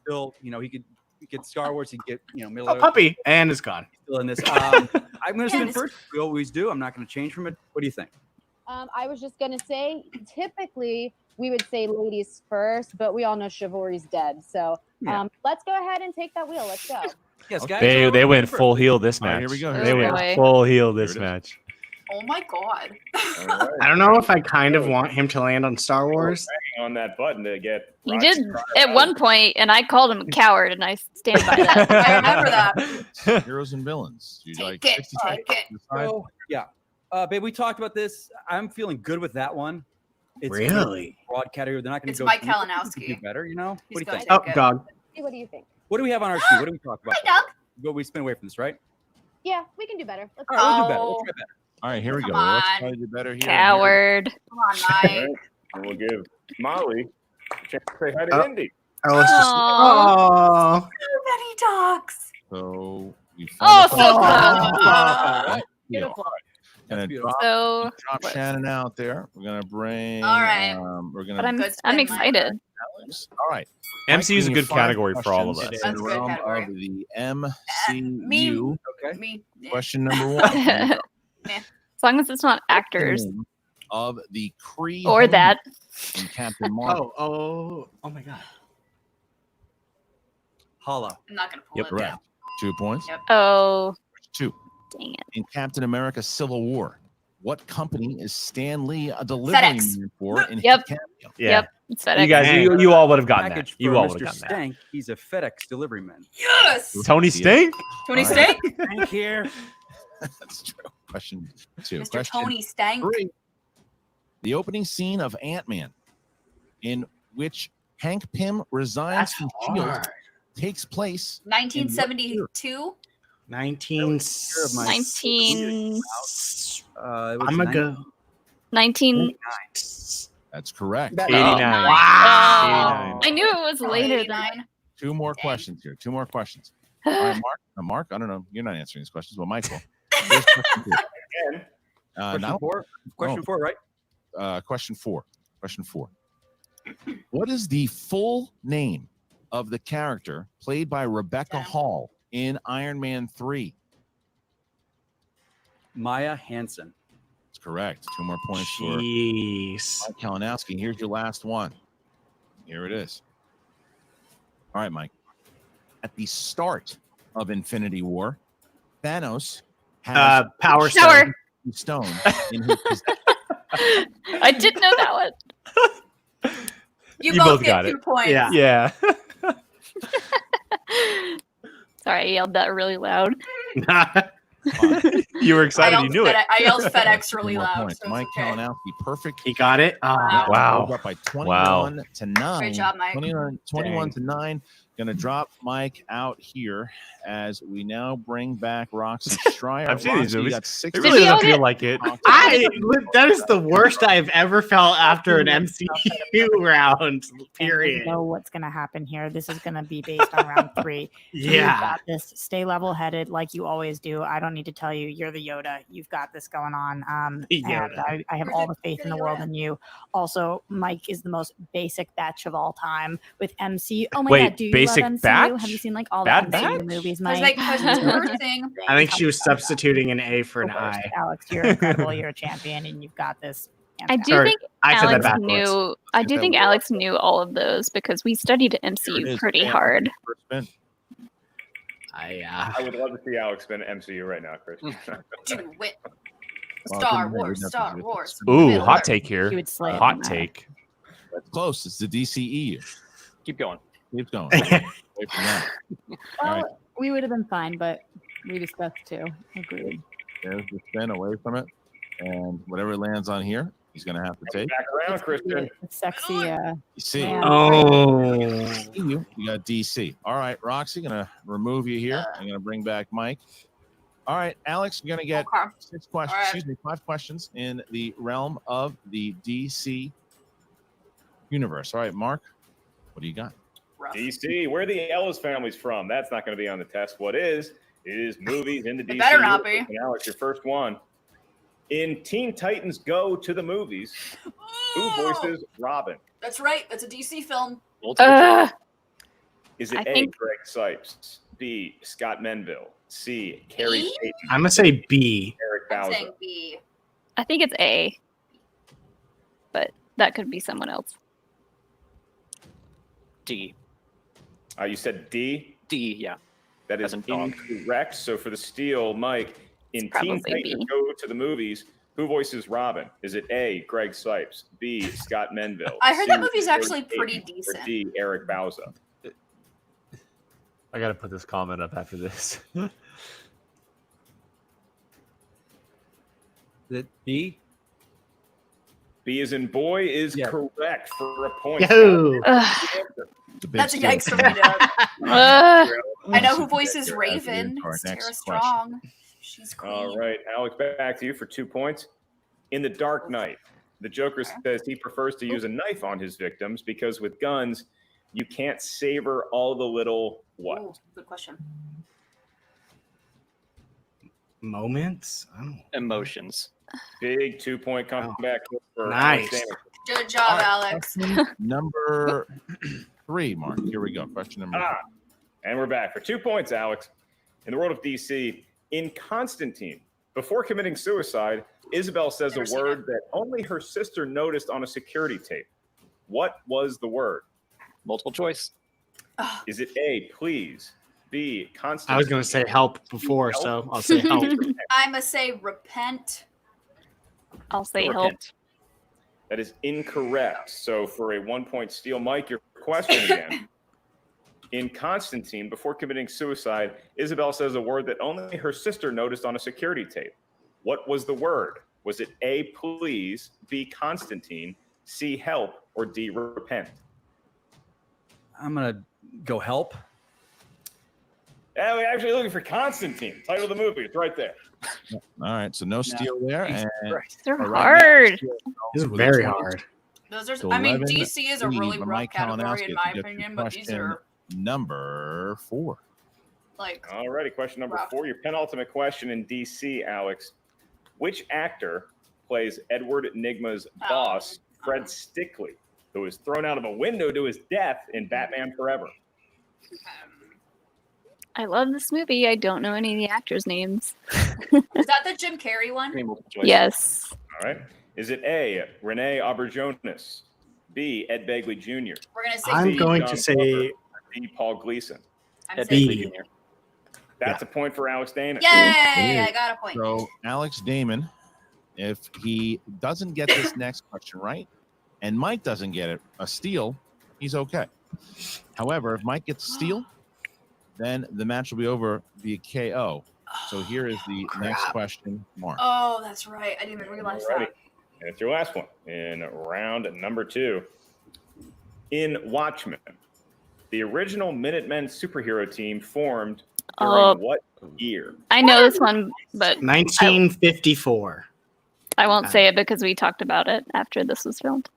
Still, he could get Star Wars. He could get, middle a puppy, and it's gone. Still in this. I'm going to spin first. We always do. I'm not going to change from it. What do you think? I was just gonna say, typically we would say ladies first, but we all know chivalry's dead. So let's go ahead and take that wheel. Let's go. Yes, guys. They went full heel this match. Here we go. They went full heel this match. Oh my god. I don't know if I kind of want him to land on Star Wars. On that button to get. You did at one point, and I called him a coward, and I stand by that. I remember that. Heroes and villains. You like Take 60 it. seconds? Yeah. Babe, we talked about this. I'm feeling good with that one. It's Really? broad category. They're not going to It's go. Mike deep. Kalinowski. Do better, What do you think? Oh, dog. What do you think? What do we have on our sheet? What do we talk about? Hi, Doug. But we spin away from this, right? Yeah, we can do better. Let's All right, we'll do better. Oh. We'll try better. All right, here we Come go. Let's on. try to do better here. Coward. Come on, Mike. And we'll give Molly a chance to say hi to Indy. Oh, let's just. Aw. Oh. So many dogs. So we Oh, so Right. Beautiful. Gonna beautiful. drop, So, drop Shannon out there. We're gonna bring. All right. We're but gonna. I'm Good spin, Mike. excited. Alex. All right. MCU is a Mike, good five category for all of us. questions That's in a the good realm category. of the MCU. Okay. Me. Yeah. Question number one. As long as it's not actors Of the Kree or that. in Captain Marvel. Oh my god. Holla. I'm not gonna pull Yep. it Correct. down. 2 points. Yep. Oh, Two. dang it. In Captain America: Civil War, what company is Stan Lee a delivery FedEx. man for in Yep. his cameo? Yeah. Yep. It's FedEx. You guys, you all would have gotten that. Package You for all would Mr. have gotten that. Stank. He's a FedEx delivery man. Yes. Tony Stink? Tony All right. Stank. Thank you. That's true. Question 2. Mr. Question Tony Stank. 3. The opening scene of Ant-Man, in which Hank Pym resigns That's from S.H.I.E.L.D., hard. takes place 1972. 19. 19. I'm gonna go. 19. That's correct. 89. Wow. I knew it was later than 89. 2 more questions here. 2 more questions. All right, Mark. Mark, I don't know. You're not answering these questions, but Michael. Here's question 2. Question 4. Question 4, right? Question 4. Question 4. What is the full name of the character played by Rebecca Hall in Iron Man 3? Maya Hansen. That's correct. 2 more points for Jeez. Mike Kalinowski. Here's your last one. Here it is. All right, Mike. At the start of Infinity War, Thanos has Power Shower. stone in his possession. I did know that one. You You both both get got 2 it. points. Yeah. Yeah. Sorry, I yelled that really loud. You were excited. You knew it. I yelled FedEx 2 really more loud. points. So Mike it's okay. Kalinowski, perfect. He got it. Wow. Up by 21 to 9. Great job, Mike. 21 to 9. Gonna drop Mike out here as we now bring back Roxy Stryer. I've seen these Roxy, you movies. got It 60 really doesn't all feel get- like it. That is the worst I've ever felt after an MCU round. Period. I know what's going to happen here. This is going to be based on round 3. You've Yeah. got this. Stay level-headed like you always do. I don't need to tell you. You're the Yoda. You've got this going on. And Yoda. I have all the faith in the world in you. Also, Mike is the most basic batch of all time with MC. Oh my Wait, God, do you basic love MCU? batch? Have you seen like all Bad the MCU batch? movies, I was Mike? like, because her thing. I think she was substituting an A for an I. Alex, you're incredible. You're a champion, and you've got this. I do Sorry, think I said that Alex backwards. knew. I do think Alex knew all of those because we studied MCU pretty hard. First spin. I would love to see Alex spin MCU right now, Chris. Do it. Well, Star it doesn't matter. Wars, It Star doesn't- Wars. Ooh, hot take here. He would slay it. Hot take. That's close. It's the DCEU. Keep going. Keep going. Away from that. All right. Well, we would have been fine, but we discussed too. Agreed. There's the spin away from it. And whatever it lands on here, he's going to have to take. Back around, Christian. Sexy. DC. man. Oh. You got DC. All right, Roxy, going to remove you here. I'm going to bring back Mike. All right, Alex, you're going to get 6 questions. All right. Excuse me, 5 questions in the realm of the DC universe. All right, Mark, what do you got? DC, where the Ellis family's from. That's not going to be on the test. What is movies in the DC. It better not be. And Alex, your first one. In Teen Titans Go to the Movies, who voices Robin? That's right. That's a DC film. Is it I A, think- Greg Sipes, B, Scott Menville, C, Carrie B? Payton, I'm gonna say B. Eric I'm Bauza? saying B. I think it's A, but that could be someone else. D. You said D? D, yeah. That is As in dog. incorrect. So for the steal, Mike, in It's Teen probably Titans B. Go to the Movies, who voices Robin? Is it A, Greg Sipes, B, Scott Menville? I heard that C, movie's Carrie actually pretty Payton, decent. Or D, Eric Bauza? I got to put this comment up after this. That B? B is in boy is Yeah. correct for a point. Yo. That's a yikes for me, Doug. Ugh. I know who voices That's Raven. our It's next Tara question. Strong. She's queen. All right, Alex, back to you for 2 points. In The Dark Knight, the Joker says he prefers to use a knife on his victims because with guns, you can't savor all the little what? Ooh, good question. Moments? I don't Emotions. Big 2 point comeback for Nice. Alex Damon. Good job, Alex. Number 3, Mark. Here we go. Question number 3. And we're back for 2 points, Alex. In the world of DC, in Constantine, before committing suicide, Isabel says Never a seen word that only her sister noticed on a security tape. What was the word? Multiple choice. Is it A, please? B, Constantine? I was gonna say help before, so I'll say help. I must say repent. I'll say help. Repent. That is incorrect. So for a 1 point steal, Mike, your question again. In Constantine, before committing suicide, Isabel says a word that only her sister noticed on a security tape. What was the word? Was it A, please, B, Constantine, C, help, or D, repent? I'm going to go help. Yeah, we're actually looking for Constantine. Title of the movie. It's right there. All right, so no steal there. And They're all right, hard. This is very hard. Those are. So I mean, 11, DC is a really rough Mike category Kalinowski in my to get to opinion, but these question are number 4. like. All righty, question number Rough. 4. Your penultimate question in DC, Alex. Which actor plays Edward Nygma's boss, Fred Stickley, who was thrown out of a window to his death in Batman Forever? I love this movie. I don't know any of the actors' names. Is that the Jim Carrey one? Multiple choice. Yes. All right. Is it A, Renee Auberjonis, B, Ed Begley Jr., We're gonna say. I'm C, going John to say Glover, or D, Paul Gleason? I'm Ed saying. Begley B. Jr. That's a point for Alex Damon. Yay! I got a point. So Alex Damon, if he doesn't get this next question right, and Mike doesn't get it, a steal, he's okay. However, if Mike gets a steal, then the match will be over via KO. So here is the next question, Mark. Oh, that's right. I didn't even realize Alrighty. that. And it's your last one in round number 2. In Watchmen, the original Minutemen superhero team formed during what year? I know this one, but 1954. I won't say it because we talked about it after this was filmed.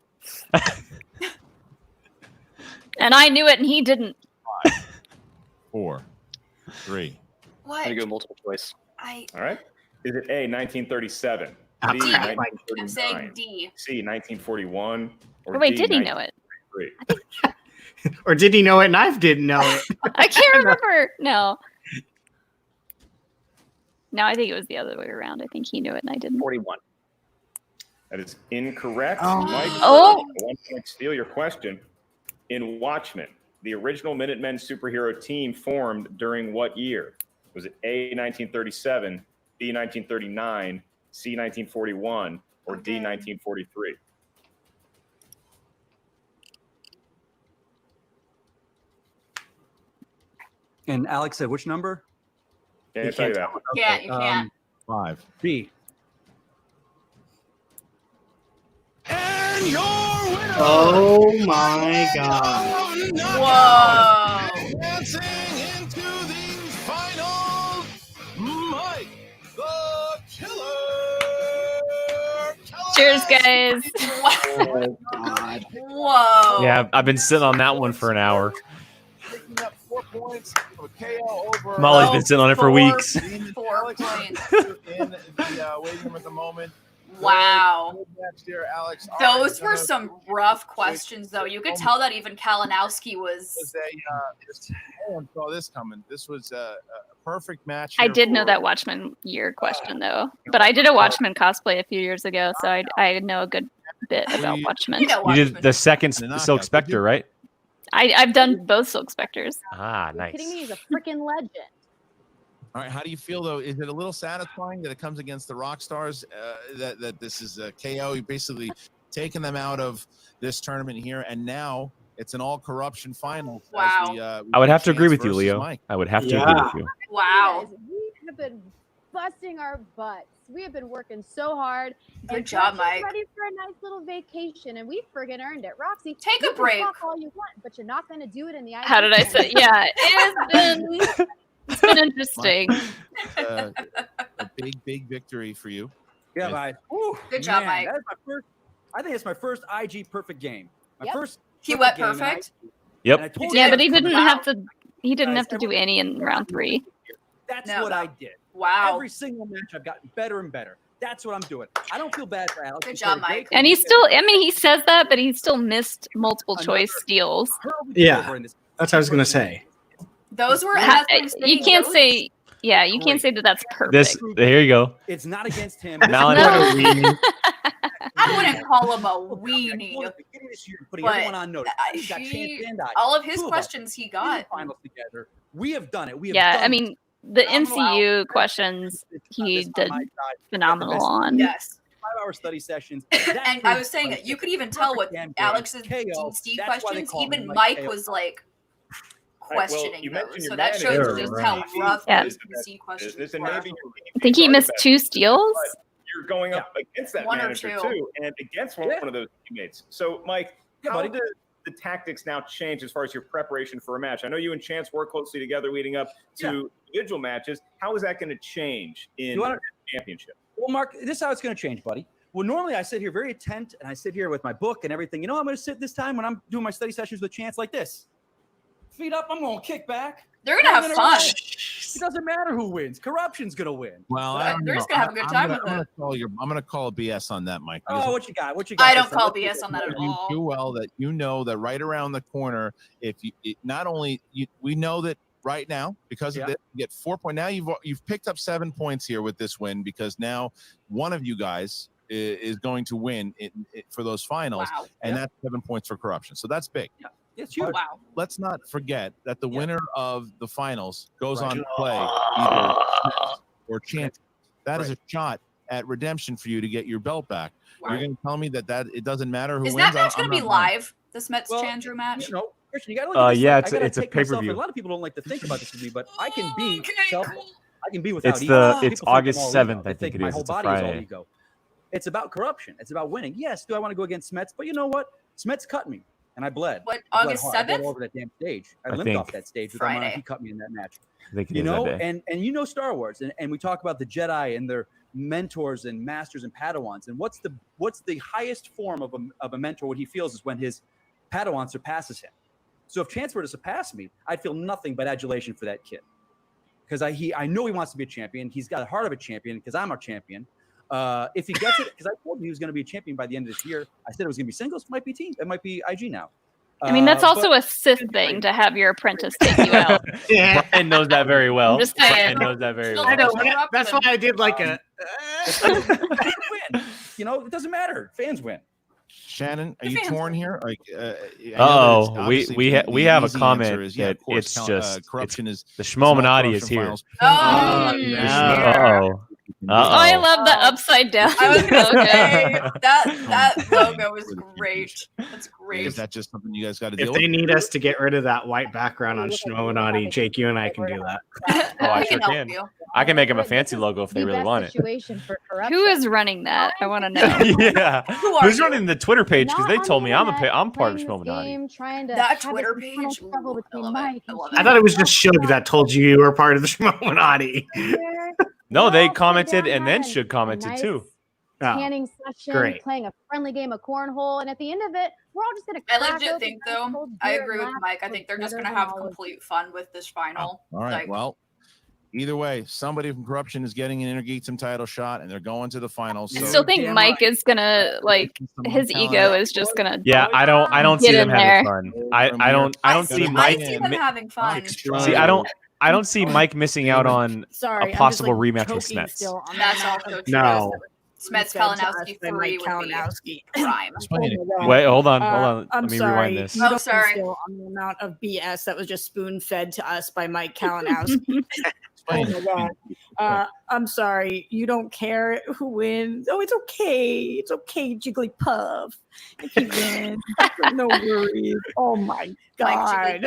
And I knew it and he didn't. 4, 3. What? I'm going to go multiple choice. All right. Is it A, 1937, Oh, B, crap. 1939, I'm saying D. C, 1941, or Oh, wait, D, did he know it? 1933? Or did he know it and I didn't know it? I can't remember. No. No, I think it was the other way around. I think he knew it and I didn't. 41. That is incorrect. Oh. Mike, Oh. I want to steal your question. In Watchmen, the original Minutemen superhero team formed during what year? Was it A, 1937, B, 1939, C, 1941, or D, 1943? And Alex said which number? Can't tell you that. Yeah, you can't. 5. B. And your winner. Oh my god. Whoa. Dancing into the final, Mike the Killer. Cheers, guys. Oh god. Whoa. Yeah, I've been sitting on that one for an hour. Picking up 4 points with KO over. Molly's been sitting on it for weeks. 4 points. In the waiting room at the moment. Wow. Good match there, Alex. Those were some rough questions, though. You could tell that even Kalinowski was. No one saw this coming. This was a perfect match. I here did know for- that Watchmen year question though, but I did a Watchmen cosplay a few years ago, so I know a good bit about Watchmen. You did the second Silk Spectre, right? I've done both Silk Specters. Ah, Are you nice. kidding me? He's a freaking legend. All right, how do you feel though? Is it a little satisfying that it comes against the rock stars? That this is a KO. You basically taken them out of this tournament here, and now it's an all corruption final. Wow. I would have to agree with you, versus Leo. Mike. I would have to agree with you. Wow. Guys, we have been busting our butts. We have been working so hard. Good and job, Gretchen's Mike. ready for a nice little vacation, and we friggin' earned it. Roxy, Take you a can break. talk all you want, but you're not going to do it in the How did I say? Yeah, it's been interesting. A big victory for you. Yeah, Yes. Good job, Mike. That is my first. I think it's my first IG perfect game. My Yep. first. He perfect went game, and perfect. and I Yep. told Yeah, you but he I was didn't coming have out. to. He didn't have to do any in round 3. That's No. what I did. Wow. Every single match, I've gotten better and better. That's what I'm doing. I don't feel bad for Alex. Good He job, played a great Mike. And game. he still. I mean, he says that, but he still missed multiple choice Another- steals. Yeah. Over in this- That's what I was gonna say. Those were. Ha- that's what I'm saying, You can't those- say. Yeah, you can't say that that's perfect. This. Here you go. It's not against him. Malin No. had a weenie. I wouldn't call him a I told him weenie. at the beginning of this year, putting But everyone on notice. I- He's got he- Chance and I. all of his Two us. questions he In the got. finals together. We have done it. We have Yeah, done I mean, the phenomenal MCU outfit. questions It's he on did my side. phenomenal Best on. Yes. 5-hour study sessions. And I was saying that you could even tell with Alex's KO. DC That's why they questions, call him even Mike Mike KO. was like Right, well, questioning you mentioned those. your So that manager, shows just right. how rough Yeah. those DC questions Business, and were. maybe I think he missed 2 steals. But you're going up against that One or manager two. too, and against one of those teammates. So, Mike, Yeah, how buddy. did the tactics now change as far as your preparation for a match? I know you and Chance work closely together leading up to individual matches. How is that going to change in You wanna- the championship? Well, Mark, this is how it's going to change, buddy. Well, normally I sit here very attent and I sit here with my book and everything. You know, I'm going to sit this time when I'm doing my study sessions with Chance like this. Feet up, I'm going to kick back. They're gonna have I'm fun. roll. It doesn't matter who wins. Corruption's going to win. Well, But I don't they're know. just gonna have a good time with I'm gonna call BS on that, Mike. because Oh, what you got? What you got? I don't this time? call Let's do BS this. on that at you all. do well that you know that right around the corner, if you not only we know that right now because of Yeah. this, you get 4 points. Now you've picked up 7 points here with this win because now one of you guys is going to win for those finals, Wow. and that's 7 points for corruption. So that's big. It's huge. Wow. Let's not forget that the Yeah. winner of the finals goes Right. on to play either Smith or Chance. That is a shot at redemption for you to get your belt back. Wow. You're going to tell me that it doesn't matter who Is wins? that match I'm going to be not buying it. live? The Smets Well, Chandru match? You know, Christian, you got to look at this. Yeah, like, it's I gotta a take myself- pay-per-view. A lot of people don't like to think about this with me, but I can be Okay, selfish. cool. I can be without It's ego. the- People it's think I'm August all 7th, ego. I They think it my is. whole It's a body is all Friday. ego. It's about corruption. It's about winning. Yes, do I want to go against Smets? But you know what? Smets cut me, and I bled. What, I bled August hard. I bled 7th? all over that damn stage. I I limped think. off that stage with Armand. Friday. He cut me in that match. I think it You is know, that day. and you know Star Wars, and we talk about the Jedi and their mentors and masters and Padawans. And what's the highest form of a mentor? What he feels is when his Padawan surpasses him. So if Chance were to surpass me, I'd feel nothing but adulation for that kid, because I know he wants to be a champion. He's got the heart of a champion because I'm a champion. If he gets it, because I told him he was going to be a champion by the end of this year. I said it was going to be singles, might be team, it might be IG now. I mean, that's also but- a Sith thing to have your apprentice take you out. Yeah. Brian knows that very well. I'm just saying. Brian knows that very Still well. I know. Corruption. That's why I did like a. win. You know, it doesn't matter. Fans win. Shannon, are you torn here? Like, we have a comment that it's just corruption is the Schmominati is here. I love the upside down. I was gonna say that logo was great. That's great. Is that just something you guys got to deal If with? they need us to get rid of that white background on Schmominati, Jake, you and I can do that. Oh, I sure can. I can make them a fancy logo if they really want it. Who is running that? I want to know. Yeah. Who's running the Twitter page? Because they told me I'm part of Schmominati. That Twitter page. I thought it was just Shug that told you were part of the Schmominati. No, they commented and then Shug commented too. Tanning session, great. playing a friendly game of cornhole, and at the end of it, we're all just gonna. I legit think though, I agree with Mike. I think they're just gonna have complete fun with this final. All right. Well, either way, somebody from Corruption is getting an Intergeekdom title shot, and they're going to the finals. I still think Mike is gonna his ego is just gonna. Yeah, I don't see them having fun. I don't see Mike. I see them having fun. See, I don't see Mike missing out on a possible rematch with Smets. That's also true. No. Smets Kalinowski 3 would be prime. Wait, hold on. Let me rewind this. You don't feel on the amount of BS that was just spoon fed to us by Mike Kalinowski. Oh my God. I'm sorry. You don't care who wins. Oh, it's okay. It's okay, Jigglypuff. If you win, no worries. Oh my God. I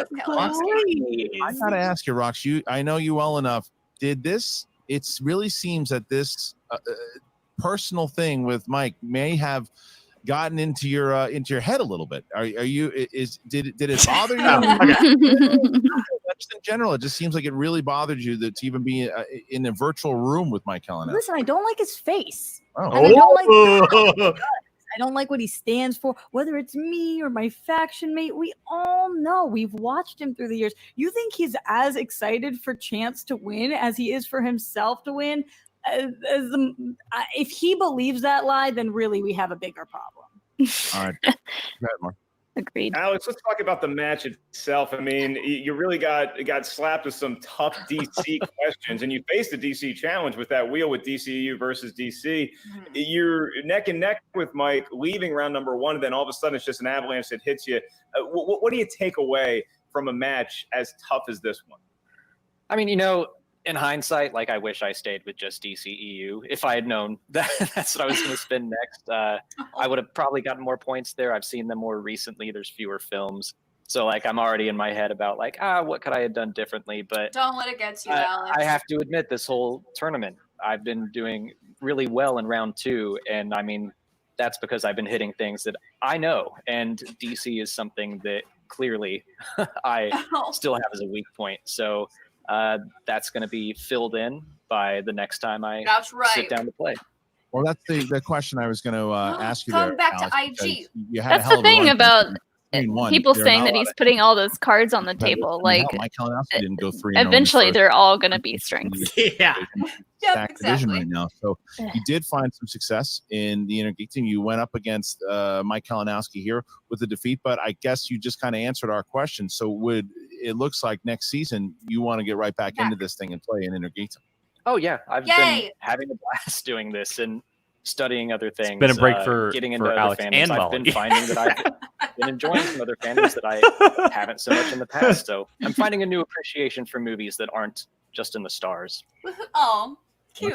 gotta ask you, Rox. I know you well enough. Did this? It really seems that this personal thing with Mike may have gotten into your head a little bit. Are you? Did it bother you? Just in general, it just seems like it really bothered you to even be in a virtual room with Mike Kalinowski. Listen, I don't like his face. Oh. And I don't like what he stands for, whether it's me or my faction mate. We all know. We've watched him through the years. You think he's as excited for Chance to win as he is for himself to win? If he believes that lie, then really we have a bigger problem. All right. Go ahead, Mark. Agreed. Alex, let's talk about the match itself. I mean, you really got slapped with some tough DC questions, and you faced the DC challenge with that wheel with DCU versus DC. You're neck and neck with Mike, leaving round number 1, and then all of a sudden it's just an avalanche that hits you. What do you take away from a match as tough as this one? I mean, in hindsight, I wish I stayed with just DCEU. If I had known that's what I was going to spin next, I would have probably gotten more points there. I've seen them more recently. There's fewer films. So, I'm already in my head about, what could I have done differently? But don't let it get to you, Alex. I have to admit, this whole tournament, I've been doing really well in round 2. And, I mean, that's because I've been hitting things that I know. And DC is something that clearly I still have as a weak point. So, that's going to be filled in by the next time I sit down to play. Well, that's the question I was going to ask you. Come back Alex, to IG. That's the thing about people saying that he's putting all those cards on the table. Mike Kalinowski didn't go 3. Eventually, they're all going to be strengths. Yeah, division right now. So you did find some success in the Intergeekdom. You went up against Mike Kalinowski here with a defeat, but I guess you just kind of answered our question. So it looks like next season you want to get right back into this thing and play in Intergeekdom. Oh yeah, I've been having a blast doing this and studying other things. It's been a break for getting into Alex other fandoms. and I've Molly. been finding that I've been enjoying some other fandoms that I haven't so much in the past. So I'm finding a new appreciation for movies that aren't just in the stars. Oh, cute.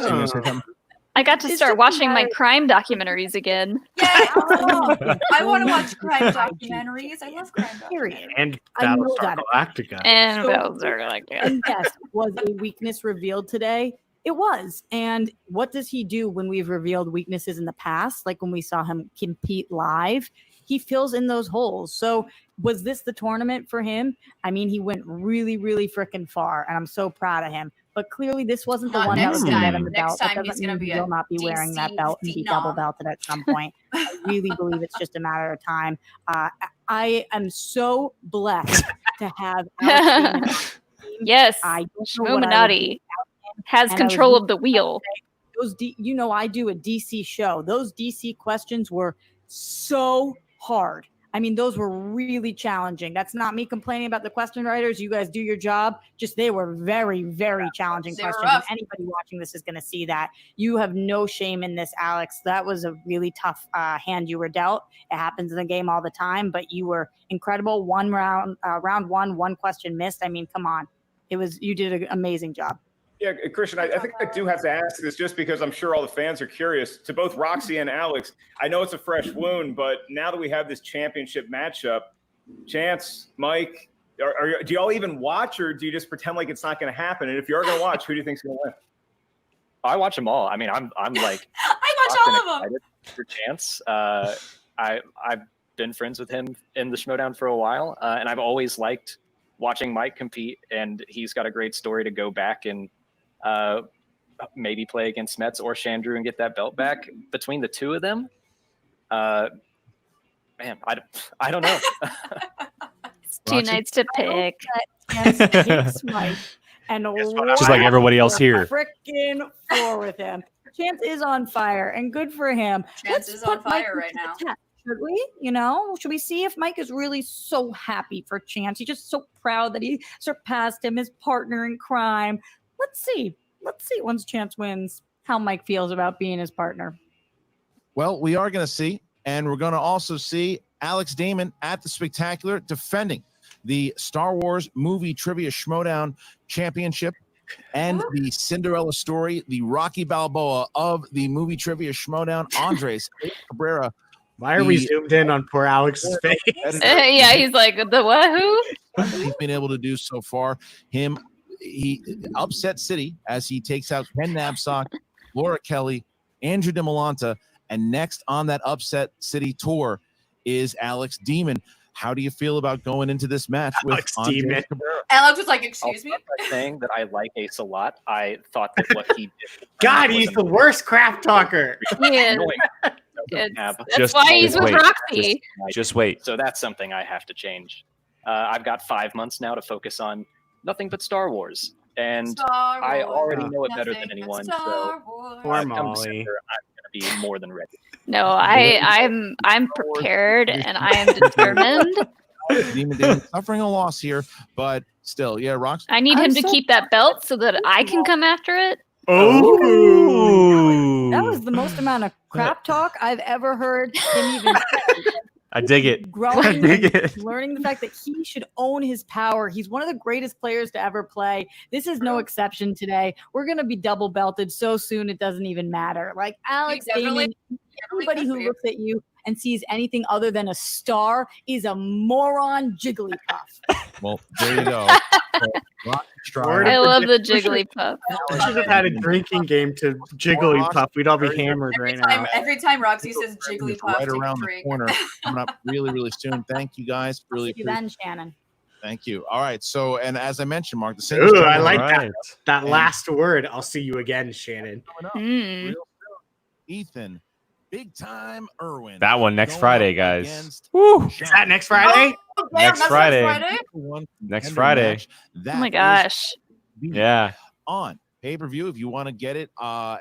I got to start watching my crime documentaries again. I want to watch crime documentaries. I love crime documentaries. And Battlestar Galactica. And Battlestar Galactica. And yes, was a weakness revealed today? It was. And what does he do when we've revealed weaknesses in the past? Like when we saw him compete live, he fills in those holes. So was this the tournament for him? I mean, he went really, really freaking far, and I'm so proud of him. But clearly, this wasn't the one that was going to get him the belt. That doesn't mean he will not be wearing that belt and be double belted at some point. I really believe it's just a matter of time. I am so blessed to have Alex Damon. Yes, Schmominati has control of the wheel. I do a DC show. Those DC questions were so hard. I mean, those were really challenging. That's not me complaining about the question writers. You guys do your job. Just they were very, very challenging They were questions. And rough. anybody watching this is going to see that. You have no shame in this, Alex. That was a really tough hand you were dealt. It happens in the game all the time, but you were incredible. Round one question missed. I mean, come on. You did an amazing job. Yeah, Christian, I think I do have to ask this just because I'm sure all the fans are curious. To both Roxy and Alex, I know it's a fresh wound, but now that we have this championship matchup, Chance, Mike, do y'all even watch, or do you just pretend like it's not going to happen? And if you are going to watch, who do you think's going to win? I watch them all. I mean, I'm like I watch all of them. For Chance. I've been friends with him in the Schmodown for a while, and I've always liked watching Mike compete, and he's got a great story to go back and maybe play against Mets or Chandru and get that belt back. Between the two of them, man, I don't know. It's 2 nights to pick. Chance Mike and Just like everybody else here. Freaking floor with him. Chance is on fire, and good for him. Chance is on fire right now. Should we? Should we see if Mike is really so happy for Chance? He's just so proud that he surpassed him, his partner in crime. Let's see once Chance wins how Mike feels about being his partner. Well, we are going to see, and we're going to also see Alex Damon at the Spectacular defending the Star Wars Movie Trivia Schmodown Championship and the Cinderella story, the Rocky Balboa of the Movie Trivia Schmodown, Andres Cabrera. Why are we zoomed in on poor Alex's face? Yeah, he's like, the wahoo. He's been able to do so far. He upset City as he takes out Ken Knapsack, Laura Kelly, Andrew DeMolanta, and next on that upset City tour is Alex Damon. How do you feel about going into this match with Alex Damon? Alex was like, excuse me? Saying that I like Ace a lot. I thought that what he did. God, he's the worst crap talker. Yeah. That's why he's with Roxy. Just wait. So that's something I have to change. I've got 5 months now to focus on nothing but Star Wars. And I already know it better than anyone. So Poor come Molly. December, I'm going to be more than ready. No, I'm prepared and I am determined. Damon suffering a loss here, but still, yeah, Rox. I need him to keep that belt so that I can come after it. Oh, That was the most amount of crap talk I've ever heard him even say. I dig it. Growing, learning the fact that he should own his power. He's one of the greatest players to ever play. This is no exception today. We're going to be double belted so soon it doesn't even matter. Like Alex Damon, everybody who looks at you and sees anything other than a star is a moron Jigglypuff. Well, there you go. I love the Jigglypuff. We should have had a drinking game to Jigglypuff. We'd all be hammered right now. Every time Roxy says Jigglypuff, right take a around the drink. corner, coming up really, really soon. Thank you guys. Really See you then, Shannon. Thank you. All right. So, and as I mentioned, Mark, the same. Ooh, I like that last word. I'll see you again, Shannon. Ethan, big time Irwin. That one next Friday, guys. Woo. Is that next Friday? Oh, Next that's Friday. Next Friday. That Oh my gosh. Yeah. On pay-per-view, if you want to get it,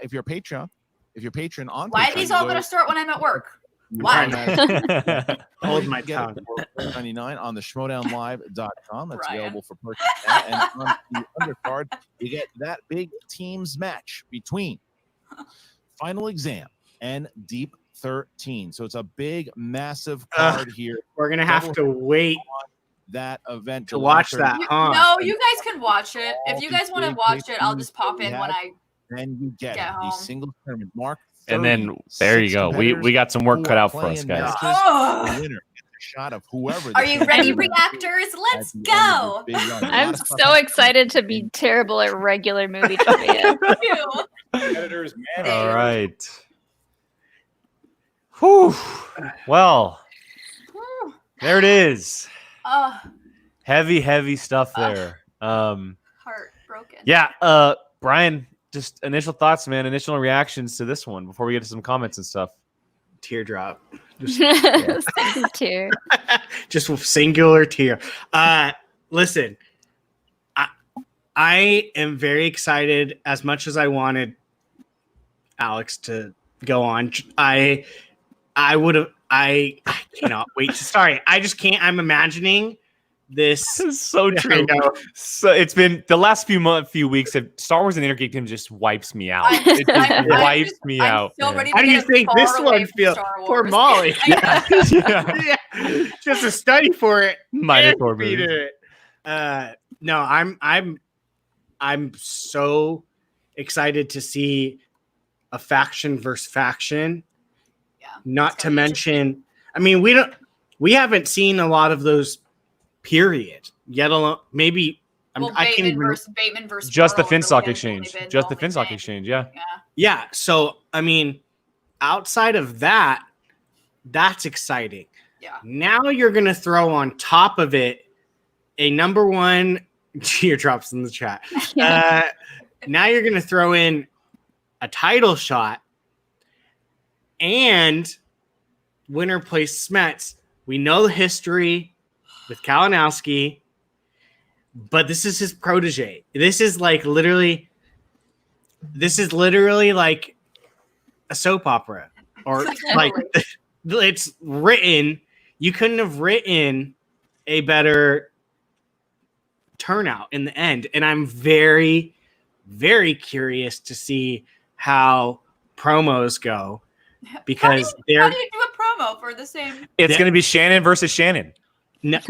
if you're a patron on Why Patreon, are these all going to start when I'm at work? Why? Hold my tongue. $4.99 on the schmodownlive.com. That's available for purchase now. And on the undercard, you get that big teams match between Final Exam and Deep 13. So it's a big, massive card here. We're going to have to wait that event to watch that. No, you guys can watch it. If you guys want to watch it, I'll just pop in when I then you get home. the single tournament. Mark, And then there you go. We got some work cut out for us, guys. The winner gets a shot of whoever. Are you ready, reactors? Let's go. I'm so excited to be terrible at regular movie trivia. Editors, man. All right. Whew. Well, there it is. Heavy stuff there. Heartbroken. Yeah. Brian, just initial thoughts, man. Initial reactions to this one before we get to some comments and stuff. Teardrop. Tear. Just singular tear. Listen, I am very excited. As much as I wanted Alex to go on, I cannot wait. Sorry, I just can't. I'm imagining this. This is so true. So it's been the last few weeks of Star Wars and Intergeekdom just wipes me out. It just wipes me out. So man. ready to How do you get think far this away one from feels? Star Poor Wars. Molly. Yeah. Yeah. Just a study for it. Minotaur and beat movie. it. No, I'm so excited to see a faction versus faction. Yeah. Not to mention, I mean, we haven't seen a lot of those. Period. Yet alone, maybe Well, I can't even. Bateman versus Just the Pearl Finstock really exchange. been Just the only Finstock thing. exchange. Yeah. Yeah. So I mean, outside of that, that's exciting. Yeah. Now you're gonna throw on top of it a number one teardrops in the chat. Now you're gonna throw in a title shot and winner place Smets. We know the history with Kalinowski, but this is his protege. This is literally like a soap opera, or like it's written. You couldn't have written a better turnout in the end. And I'm very, very curious to see how promos go, because How do you do a promo for the same? It's going to be Shannon versus Shannon. No,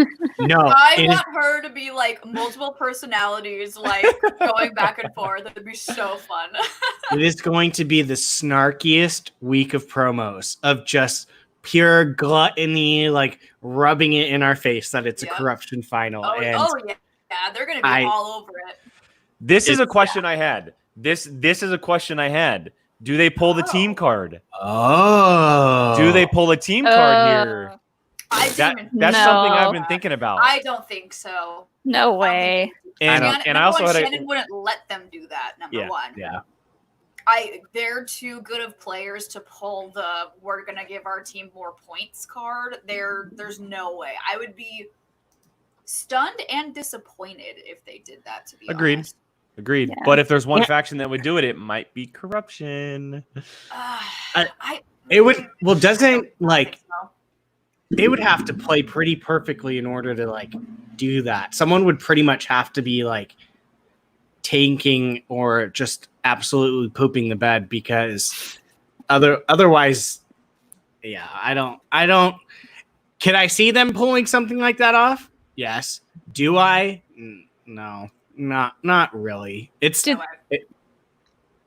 I want her to be like multiple personalities, like going back and forth. That would be so fun. it is going to be the snarkiest week of promos of just pure gluttony, like rubbing it in our face that it's a corruption final. Oh yeah, they're gonna be all over it. This is a question I had. This is a question I had. Do they pull the team card? Oh. Do they pull a team card here? That's something I've been thinking about. I don't think so. No way. And I also had Shannon wouldn't let them do that. Number one. Yeah. They're too good of players to pull the "we're gonna give our team more points" card. There's no way. I would be stunned and disappointed if they did that. To be honest. Agreed. Yeah. But if there's one faction that would do it, it might be corruption. It would. Well, doesn't like. They would have to play pretty perfectly in order to like do that. Someone would pretty much have to be like tanking or just absolutely pooping the bed, because otherwise, yeah, I don't. Can I see them pulling something like that off? Yes. Do I? No, not really. It's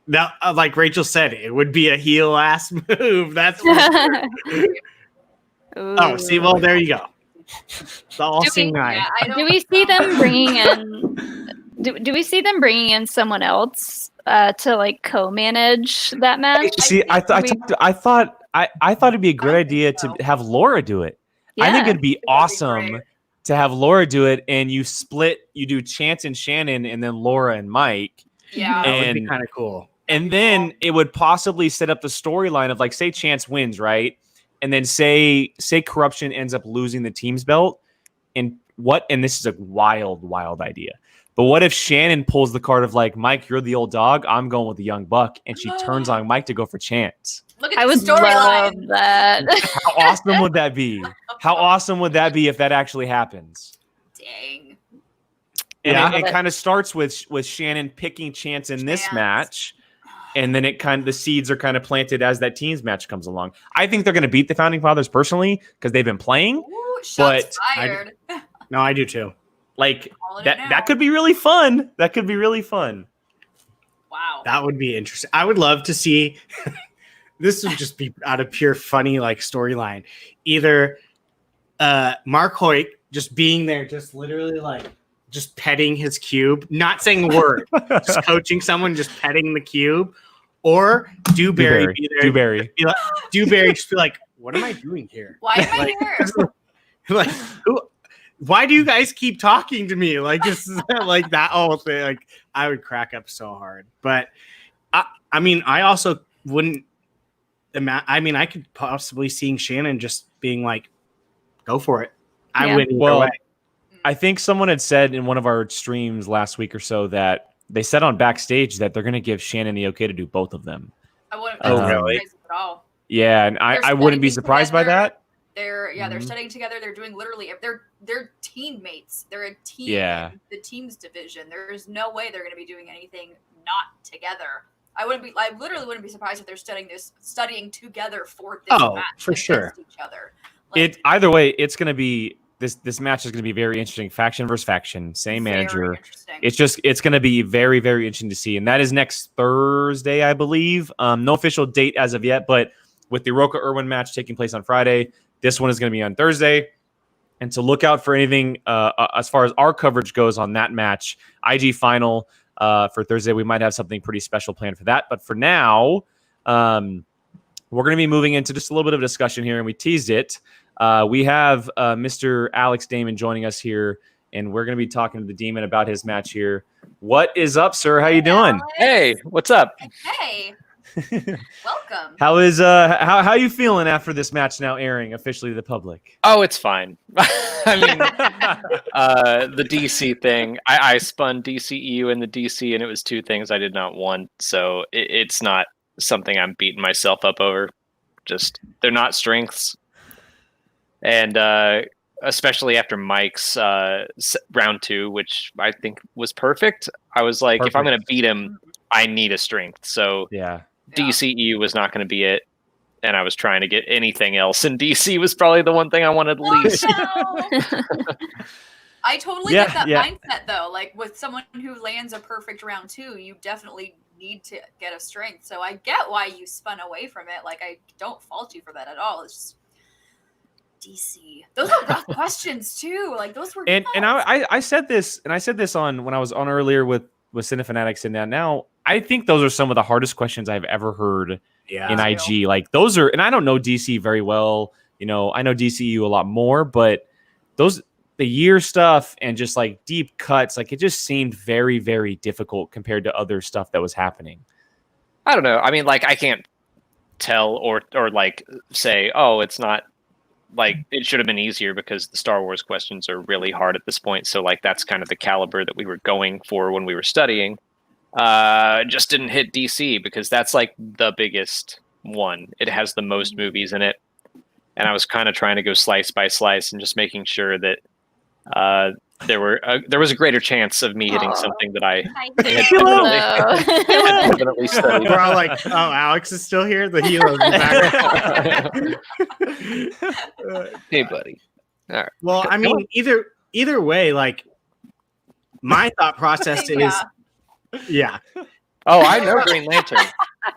that, like Rachel said, it would be a heel ass move. That's for sure. Oh, see, well, there you go. The all-seeing eye. Do we see them bringing in? Do we see them bringing in someone else to like co-manage that match? See, I thought it'd be a great idea to have Laura do it. I think it'd be awesome to have Laura do it, and you do Chance and Shannon, and then Laura and Mike. Yeah, that would be kind of cool. And then it would possibly set up the storyline of like, say Chance wins, right? And then say corruption ends up losing the team's belt, and this is a wild idea. But what if Shannon pulls the card of like, Mike, you're the old dog, I'm going with the young buck, and she turns on Mike to go for Chance? Look at the storyline. That. How awesome would that be? How awesome would that be if that actually happens? Dang. And it kind of starts with Shannon picking Chance in this match. And then the seeds are kind of planted as that team's match comes along. I think they're going to beat the Founding Fathers personally because they've been playing. Ooh, shots fired. I do too. Like that could be really fun. That could be really fun. Wow. That would be interesting. I would love to see. This would just be out of pure funny like storyline. Either Mark Hoyt just being there, just literally like just petting his cube, not saying a word, just coaching someone, just petting the cube, or Dewberry be there. Dewberry just be like, "What am I doing here? Why am I here? Like, why do you guys keep talking to me? Like, just like that whole thing. Like, I would crack up so hard. But I mean, I also wouldn't. I could possibly seeing Shannon just being like, "Go for it." I win either way. I think someone had said in one of our streams last week or so that they said on backstage that they're going to give Shannon the okay to do both of them. I wouldn't be surprised at all. Yeah, and I wouldn't be surprised by that. They're Mhm. studying together. They're doing literally they're teammates. They're a team Yeah. in the teams division. There's no way they're going to be doing anything not together. I literally wouldn't be surprised if they're studying together for this Oh, match for against sure. each other. Either way, it's going to be this match is going to be very interesting. Faction versus faction, same Very manager. interesting. It's going to be very, very interesting to see, and that is next Thursday, I believe. No official date as of yet, but with the Roka Irwin match taking place on Friday, this one is going to be on Thursday. And so look out for anything as far as our coverage goes on that match. IG final for Thursday. We might have something pretty special planned for that. But for now, we're going to be moving into just a little bit of a discussion here, and we teased it. We have Mr. Alex Damon joining us here, and we're going to be talking to the Demon about his match here. What is up, sir? How you doing? Alex. Hey, what's up? Hey, welcome. How is how you feeling after this match now airing officially to the public? Oh, it's fine. I mean, the DC thing, I spun DCEU and the DC, and it was two things I did not want. So it's not something I'm beating myself up over. Just, they're not strengths. And especially after Mike's round 2, which I think was perfect. I was like, if I'm going to beat him, I need a strength. So yeah, DCEU was not going to be it. And I was trying to get anything else. And DC was probably the one thing I wanted least. I totally get that mindset though. Like with someone who lands a perfect round 2, you definitely need to get a strength. So I get why you spun away from it. Like I don't fault you for that at all. It's just DC. Those are rough questions too. Like those were and I said this on when I was on earlier with Cinefanatics, and now I think those are some of the hardest questions I've ever heard in IG. Like those are, and I don't know DC very well. You know, I know DCU a lot more, but the year stuff and just like deep cuts, like it just seemed very, very difficult compared to other stuff that was happening. I don't know. I mean, like I can't tell or like say, oh, it's not. Like it should have been easier because the Star Wars questions are really hard at this point. So like that's kind of the caliber that we were going for when we were studying. Just didn't hit DC because that's like the biggest one. It has the most movies in it, and I was kind of trying to go slice by slice and just making sure that there was a greter chance of me hitting something that I had definitely studied. We're all like, oh, Alex is still here. The hero's back. Hey, buddy. All right. Well, I mean, either way, like my thought process is, yeah. Oh, I know Green Lantern.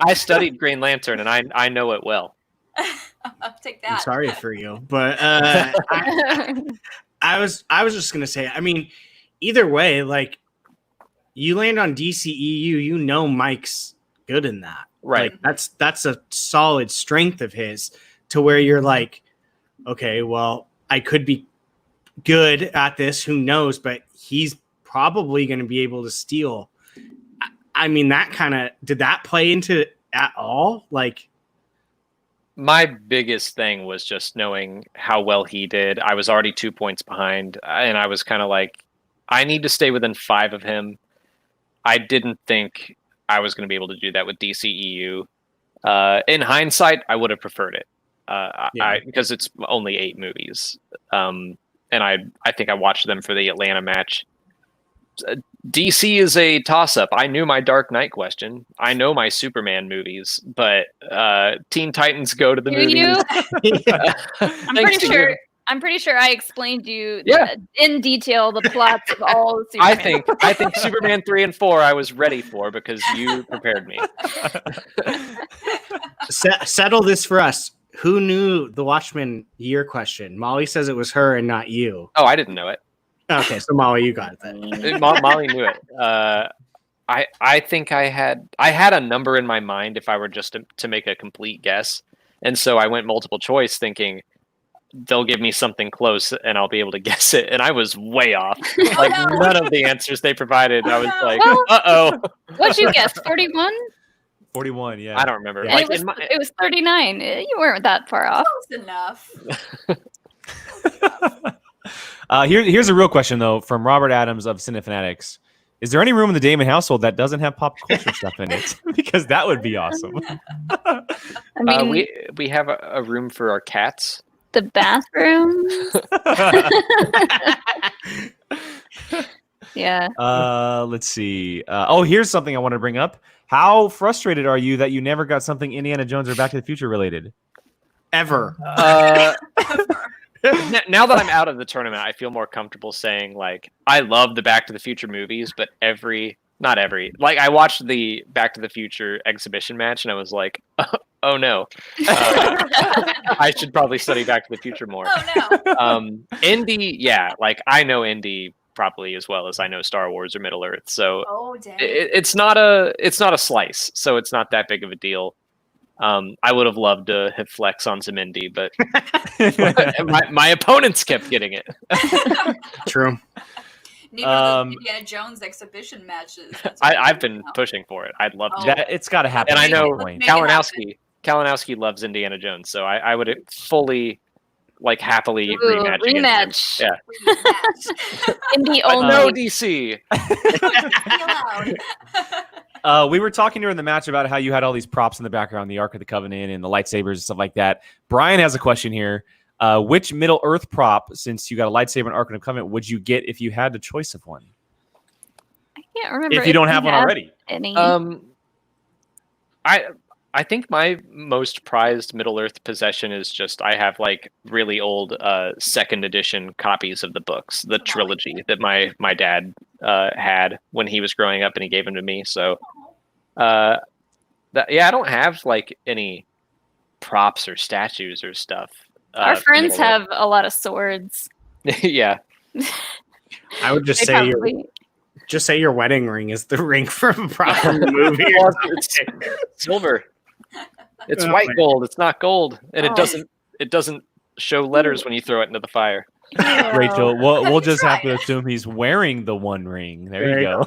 I studied Green Lantern, and I know it well. I'll take that. I'm sorry for you, but I was just gonna say, I mean, either way, like you land on DCEU, you know Mike's good in that. Right. Like, that's a solid strength of his to where you're like, okay, well, I could be good at this, who knows, but he's probably going to be able to steal. I mean, that kind of, did that play into it at all? Like, my biggest thing was just knowing how well he did. I was already 2 points behind, and I was kind of like, I need to stay within 5 of him. I didn't think I was going to be able to do that with DCEU. In hindsight, I would have preferred it because it's only 8 movies. And I think I watched them for the Atlanta match. DC is a toss-up. I knew my Dark Knight question. I know my Superman movies, but Teen Titans go to the movies. I'm pretty sure I explained you in detail the plots of all the Superman. I think Superman 3 and 4 I was ready for because you prepared me. Settle this for us. Who knew the Watchmen year question? Molly says it was her and not you. Oh, I didn't know it. Okay, so Molly, you got it then. Molly knew it. I think I had a number in my mind if I were just to make a complete guess, and so I went multiple choice, thinking they'll give me something close and I'll be able to guess it, and I was way off. Like none of the answers they provided. I was like, uh-oh. What'd you guess? 41? 41, yeah. I don't remember. Like, it was 39. You weren't that far off. Close enough. Here's a real question, though, from Robert Adams of Cinefanatics. Is there any room in the Damon household that doesn't have pop culture stuff in it? Because that would be awesome. I mean, we have a room for our cats. The bathrooms. Yeah. Let's see. Here's something I want to bring up. How frustrated are you that you never got something Indiana Jones or Back to the Future related? Ever. Now that I'm out of the tournament, I feel more comfortable saying like I love the Back to the Future movies, but not every. Like I watched the Back to the Future exhibition match, and I was like, oh no, I should probably study Back to the Future more. Oh no. Indy, yeah, like I know Indy probably as well as I know Star Wars or Middle Earth, so Oh dang. it's not a slice, so it's not that big of a deal. I would have loved to have flex on some Indy, but my opponents kept getting it. True. Need one of those Indiana Jones exhibition matches. I've been pushing for it. I'd love to. It's got to happen. And I know Make it happen. Kalinowski loves Indiana Jones, so I would fully, like, happily Ooh, rematch. against him. rematch. Yeah. Indie But only. no DC. We were talking during the match about how you had all these props in the background, the Ark of the Covenant and the lightsabers and stuff like that. Brian has a question here. Which Middle Earth prop, since you got a lightsaber and Ark of the Covenant, would you get if you had the choice of one? I can't remember If you don't have one already. Any. I think my most prized Middle Earth possession is just I have like really old second edition copies of the books, the trilogy that my dad had when he was growing up, and he gave them to me. So I don't have like any props or statues or stuff. Our from friends Middle Earth. have a lot of swords. Yeah. I would just They say probably- just say your wedding ring is the ring from the movie. Well, it's silver. It's white gold. It's not gold, and Oh. it doesn't show letters when you throw it into the fire. Rachel, we'll just have to assume he's wearing the One Ring. There you go.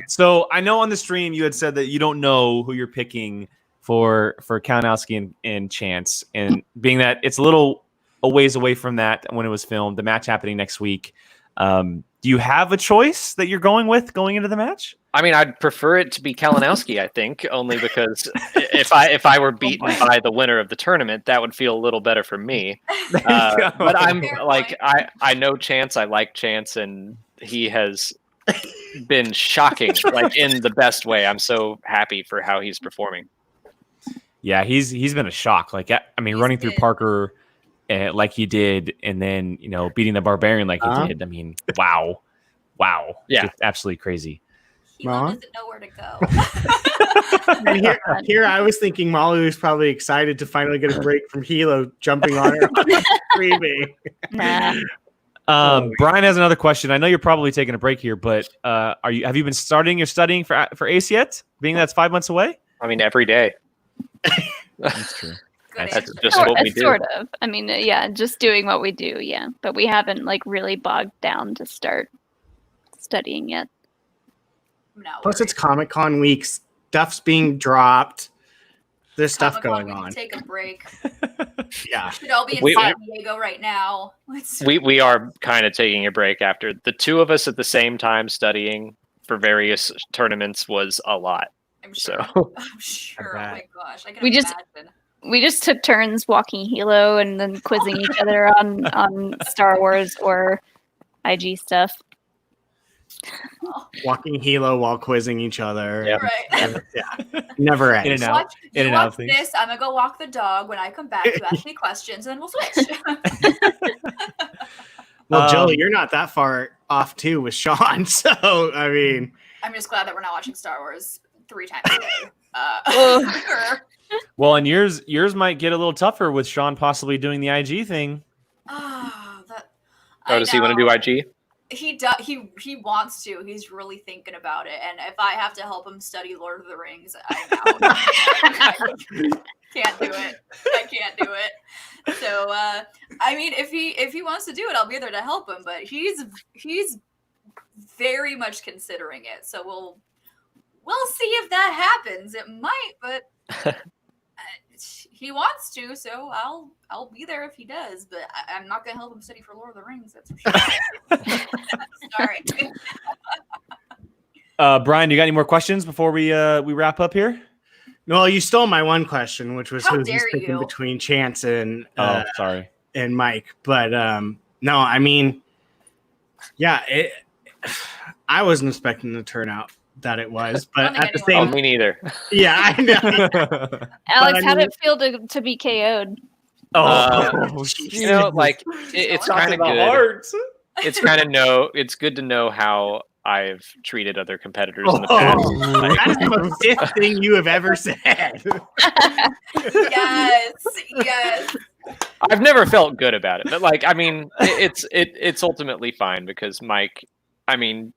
So I know on the stream you had said that you don't know who you're picking for Kalinowski and Chance, and being that it's a little a ways away from that when it was filmed, the match happening next week. Do you have a choice that you're going with going into the match? I mean, I'd prefer it to be Kalinowski, I think, only because if I were beaten by the winner of the tournament, that would feel a little better for me. But I'm like, I know Chance, I like Chance, and he has been shocking, like in the best way. I'm so happy for how he's performing. Yeah, he's been a shock. Like, I mean, running through Parker like he did, and then beating the Barbarian like he did. I mean, wow, yeah, just absolutely crazy. Hilo doesn't know where to go. And here I was thinking Molly was probably excited to finally get a break from Hilo jumping on her screaming. Brian has another question. I know you're probably taking a break here, but have you been starting your studying for ACE yet? Being that's 5 months away? I mean, every day. That's true. That's just what we do. Sort of. I mean, yeah, just doing what we do, yeah. But we haven't like really bogged down to start studying yet. Plus, it's Comic-Con week. Stuff's being dropped. There's stuff Comic-Con, going we on. can take a break. Yeah. We should all be in San Diego right now. We are kind of taking a break after the two of us at the same time studying for various tournaments was a lot. I'm sure. So I'm sure. Oh my gosh, I can We imagine. just took turns walking Hilo and then quizzing each other on Star Wars or IG stuff. Walking Hilo while quizzing each other. Yeah. Right. Yeah. Never ends. In and out. In and out of things. This, I'm gonna go walk the dog. When I come back, you ask me questions, and then we'll switch. Well, Joey, you're not that far off too with Sean. So I mean, I'm just glad that we're not watching Star Wars 3 times a day. Well, and yours might get a little tougher with Sean possibly doing the IG thing. does he want to do IG? He does. He wants to. He's really thinking about it. And if I have to help him study Lord of the Rings, I'm out. Can't do it. I can't do it. So, I mean, if he wants to do it, I'll be there to help him. But he's very much considering it. So we'll see if that happens. It might, but he wants to. So I'll be there if he does. But I'm not gonna help him study for Lord of the Rings. That's for sure. Sorry. Brian, you got any more questions before we wrap up here? No, you stole my one question, which was How who's dare picking you. between Chance and sorry. and Mike. But no, I mean, yeah, I wasn't expecting the turnout that it was, but at the same, me neither. yeah, I know. Alex, I how'd mean- it feel to be KO'd? You know, like it's kind of good. It's kind of it's good to know how I've treated other competitors in the past. Like, That's the most stiff thing you have ever said. Yes. I've never felt good about it, but like, I mean, it's ultimately fine because Mike, I mean,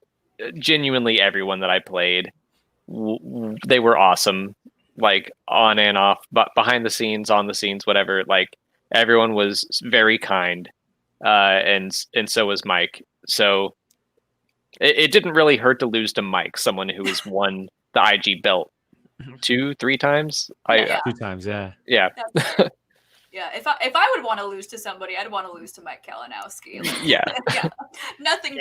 genuinely everyone that I played, they were awesome, like on and off, but behind the scenes, on the scenes, whatever. Like everyone was very kind, and so was Mike. So it didn't really hurt to lose to Mike, someone who has won the IG belt 2-3 times. 2 times, yeah. Yeah. Yeah, if I would want to lose to somebody, I'd want to lose to Mike Kalinowski. Like, Yeah. yeah, nothing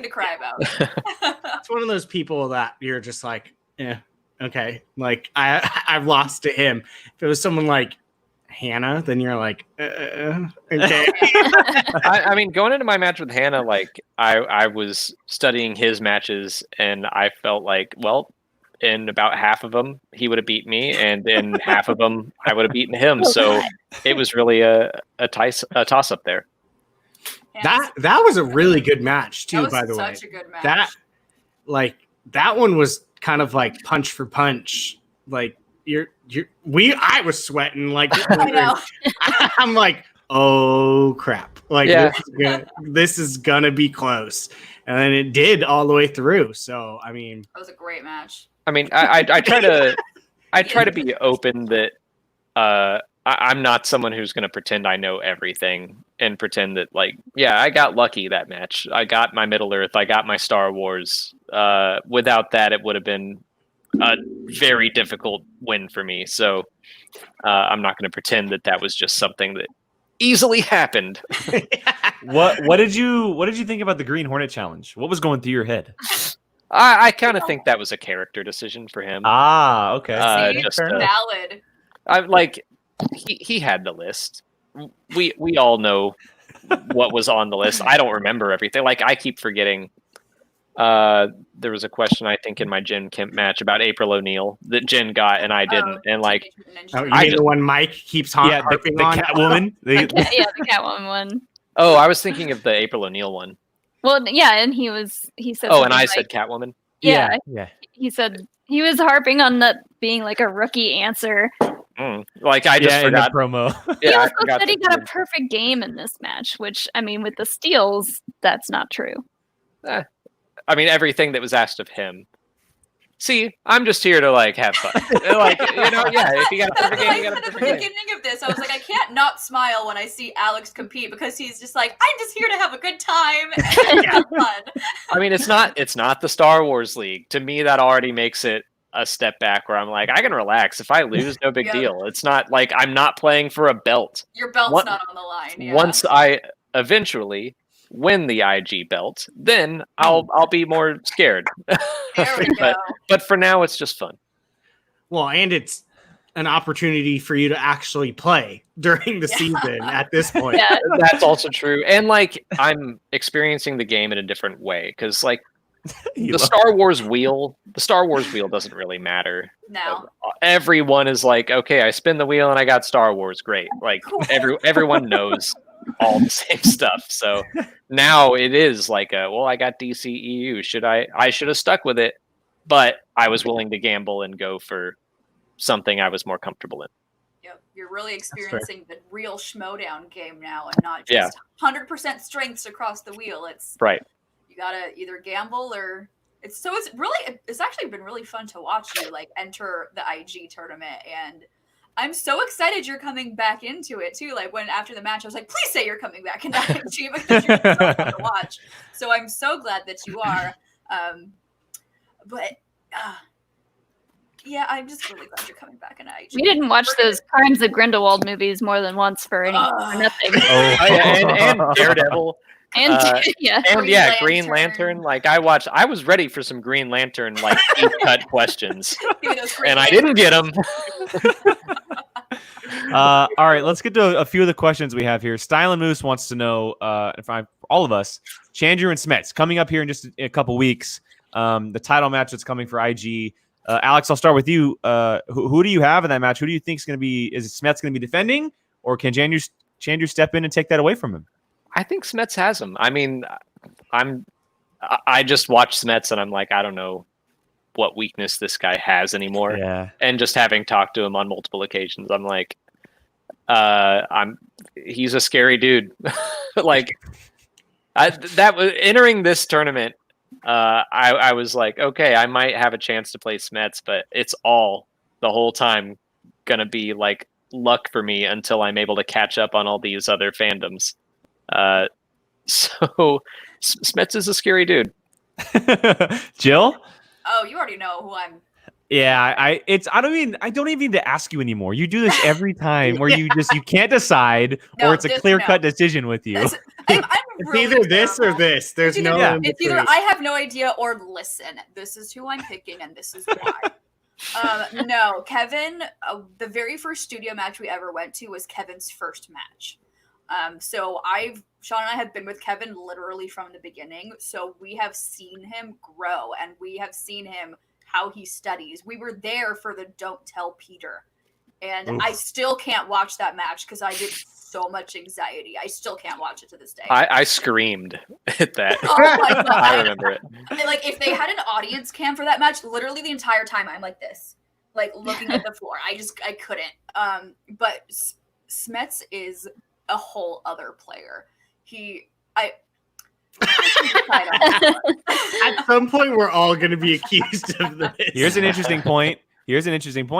to cry about. It's one of those people that you're just like, yeah, okay. Like I've lost to him. If it was someone like Hannah, then you're like, okay. I mean, going into my match with Hannah, like I was studying his matches, and I felt like, well, in about half of them, he would have beat me, and in half of them, I would have beaten him. So it was really a toss up there. That was a really good match too, by the way. Such a good match. That one was kind of like punch for punch. Like I was sweating like I know. I'm like, oh crap. Like Yeah. this is gonna be close. And then it did all the way through. So I mean, That was a great match. I mean, I try to be open that I'm not someone who's going to pretend I know everything and pretend that, like, yeah, I got lucky that match. I got my Middle Earth. I got my Star Wars. Without that, it would have been a very difficult win for me. So I'm not going to pretend that was just something that easily happened. What did you think about the Green Hornet challenge? What was going through your head? I kind of think that was a character decision for him. Ah, okay. Valid. I like he had the list. We all know what was on the list. I don't remember everything. Like I keep forgetting. There was a question I think in my Jen Kemp match about April O'Neil that Jen got and I didn't. And like, you mean the one Mike keeps harping the on? Catwoman. Yeah, the Catwoman one. Oh, I was thinking of the April O'Neil one. Well, yeah, and he said. Oh, and I like, said Catwoman. Yeah, yeah. He said he was harping on that being like a rookie answer. Like I just in the forgot. promo. He Yeah, I also forgot said he that got a perfect game in this match, which I mean, with the steals, that's not true. I mean, everything that was asked of him. See, I'm just here to like have fun. Like, you know, yeah. If you got a perfect game, you got a At the perfect game. beginning of this, I was like, I can't not smile when I see Alex compete because he's just like, I'm just here to have a good time and have fun. I mean, it's not the Star Wars League. To me, that already makes it a step back where I'm like, I can relax. If I lose, no big Yeah. deal. It's not like I'm not playing for a belt. Your belt's not on the line. Yeah. Once I eventually win the IG belt, then I'll be more scared. There we go. But for now, it's just fun. Well, and it's an opportunity for you to actually play during the season at this point. Yeah. That's also true. And like I'm experiencing the game in a different way because like the Star Wars wheel doesn't really matter. No. Everyone is like, okay, I spin the wheel and I got Star Wars. Great. Like everyone knows all the same stuff. So now it is like I got DCEU. I should have stuck with it, but I was willing to gamble and go for something I was more comfortable in. Yep. You're really experiencing the real Schmodown game now and not just 100% strengths across the wheel. It's right. You gotta either gamble or it's actually been really fun to watch you like enter the IG tournament, and I'm so excited you're coming back into it too. Like when after the match I was like, please say you're coming back into IG because you're so fun to watch. So I'm so glad that you are. Yeah, I'm just really glad you're coming back into IG. We didn't watch those Crimes of Grindelwald movies more than once for nothing. And Daredevil. And yeah, And yeah, Green Lantern. Like I was ready for some Green Lantern like deep cut questions, and I didn't get them. All right, let's get to a few of the questions we have here. Stylin' Moose wants to know, all of us, Chandru and Smets coming up here in just a couple weeks. The title match that's coming for IG. Alex, I'll start with you. Who do you have in that match? Who do you think is going to be? Is Smets going to be defending, or can Chandru step in and take that away from him? I think Smets has him. I mean, I just watched Smets and I'm like, I don't know what weakness this guy has anymore. Yeah. And just having talked to him on multiple occasions, I'm like, he's a scary dude. Like that was entering this tournament. I was like, okay, I might have a chance to play Smets, but it's all the whole time gonna be like luck for me until I'm able to catch up on all these other fandoms. So Smets is a scary dude. Jill? Oh, you already know who I'm. Yeah, I don't even need to ask you anymore. You do this every time where you can't decide, or it's a clear-cut decision with you. It's either this or this. There's no. It's either I have no idea or listen. This is who I'm picking, and this is why. No, Kevin. The very first studio match we ever went to was Kevin's first match. So Sean and I have been with Kevin literally from the beginning. So we have seen him grow, and we have seen him how he studies. We were there for the Don't Tell Peter, and Oof. I still can't watch that match because I get so much anxiety. I still can't watch it to this day. I screamed at that. Oh my God. I remember it. And like if they had an audience cam for that match, literally the entire time I'm like this, like looking at the floor. I couldn't. But Smets is a whole other player. At some point, we're all going to be accused of this. Here's an interesting point.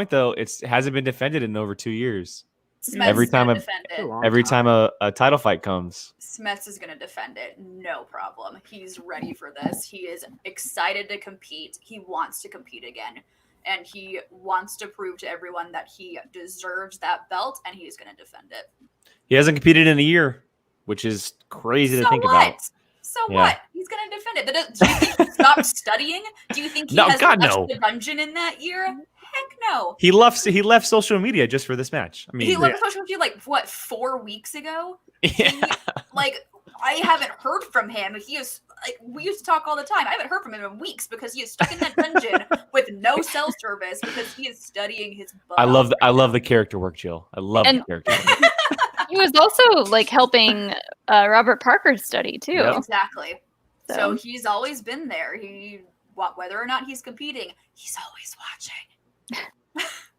Though. It hasn't been defended in over 2 years. Smets Every is gonna time defend it. every time a title fight comes. Smets is going to defend it. No problem. He's ready for this. He is excited to compete. He wants to compete again. And he wants to prove to everyone that he deserves that belt, and he's going to defend it. He hasn't competed in a year, which is crazy to think about. So what? He's going to defend it. Do you think he stopped studying? Do you think he has left the dungeon in that year? Heck no. He left social media just for this match. I mean, he left social media like what 4 weeks ago? Yeah. I haven't heard from him. He is like we used to talk all the time. I haven't heard from him in weeks because he is stuck in that dungeon with no cell service because he is studying his butt. I love the character work, Jill. I love the character work. He was also like helping Robert Parker study too. Yep. Exactly. So he's always been there. Whether or not he's competing, he's always watching.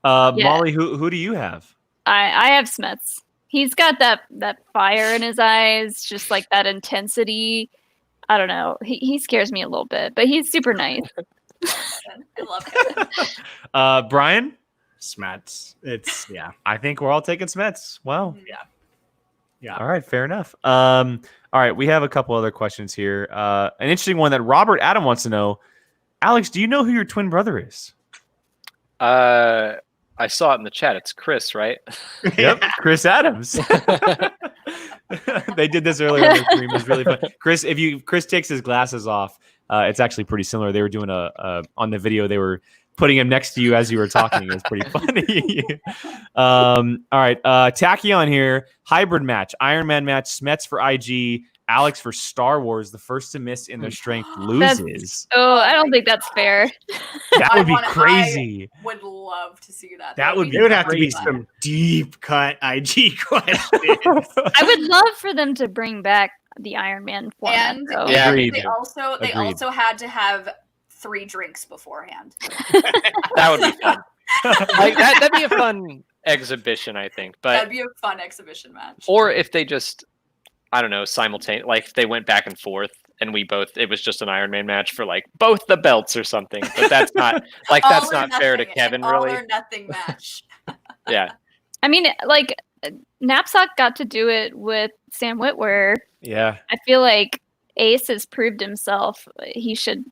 Yeah. Molly, who do you have? I have Smets. He's got that fire in his eyes, just like that intensity. I don't know. He scares me a little bit, but he's super nice. I love him. Brian? Smets. I think we're all taking Smets. Wow. Yeah. All right, fair enough. All right, we have a couple other questions here. An interesting one that Robert Adam wants to know. Alex, do you know who your twin brother is? I saw it in the chat. It's Chris, right? Yep, Chris Adams. They did this earlier in the stream. It was really fun. Chris takes his glasses off, it's actually pretty similar. They were doing on the video, they were putting him next to you as you were talking. It was pretty funny. All right, Tachyon here. Hybrid match, Iron Man match, Smets for IG, Alex for Star Wars. The first to miss in their strength loses. I don't think that's fair. That would be crazy. I would love to see that. It would have to be some deep cut IG questions. I would love for them to bring back the Iron Man format. And though. they also had to have 3 drinks beforehand. That would be fun. Like that'd be a fun exhibition, I think. But that'd be a fun exhibition match. Or if they just, I don't know, simultaneously, like if they went back and forth and it was just an Iron Man match for like both the belts or something. But that's not that's not fair to Kevin, really. All or nothing match. Yeah. I mean, like Knapsack got to do it with Sam Witwer. Yeah. I feel like Ace has proved himself. He should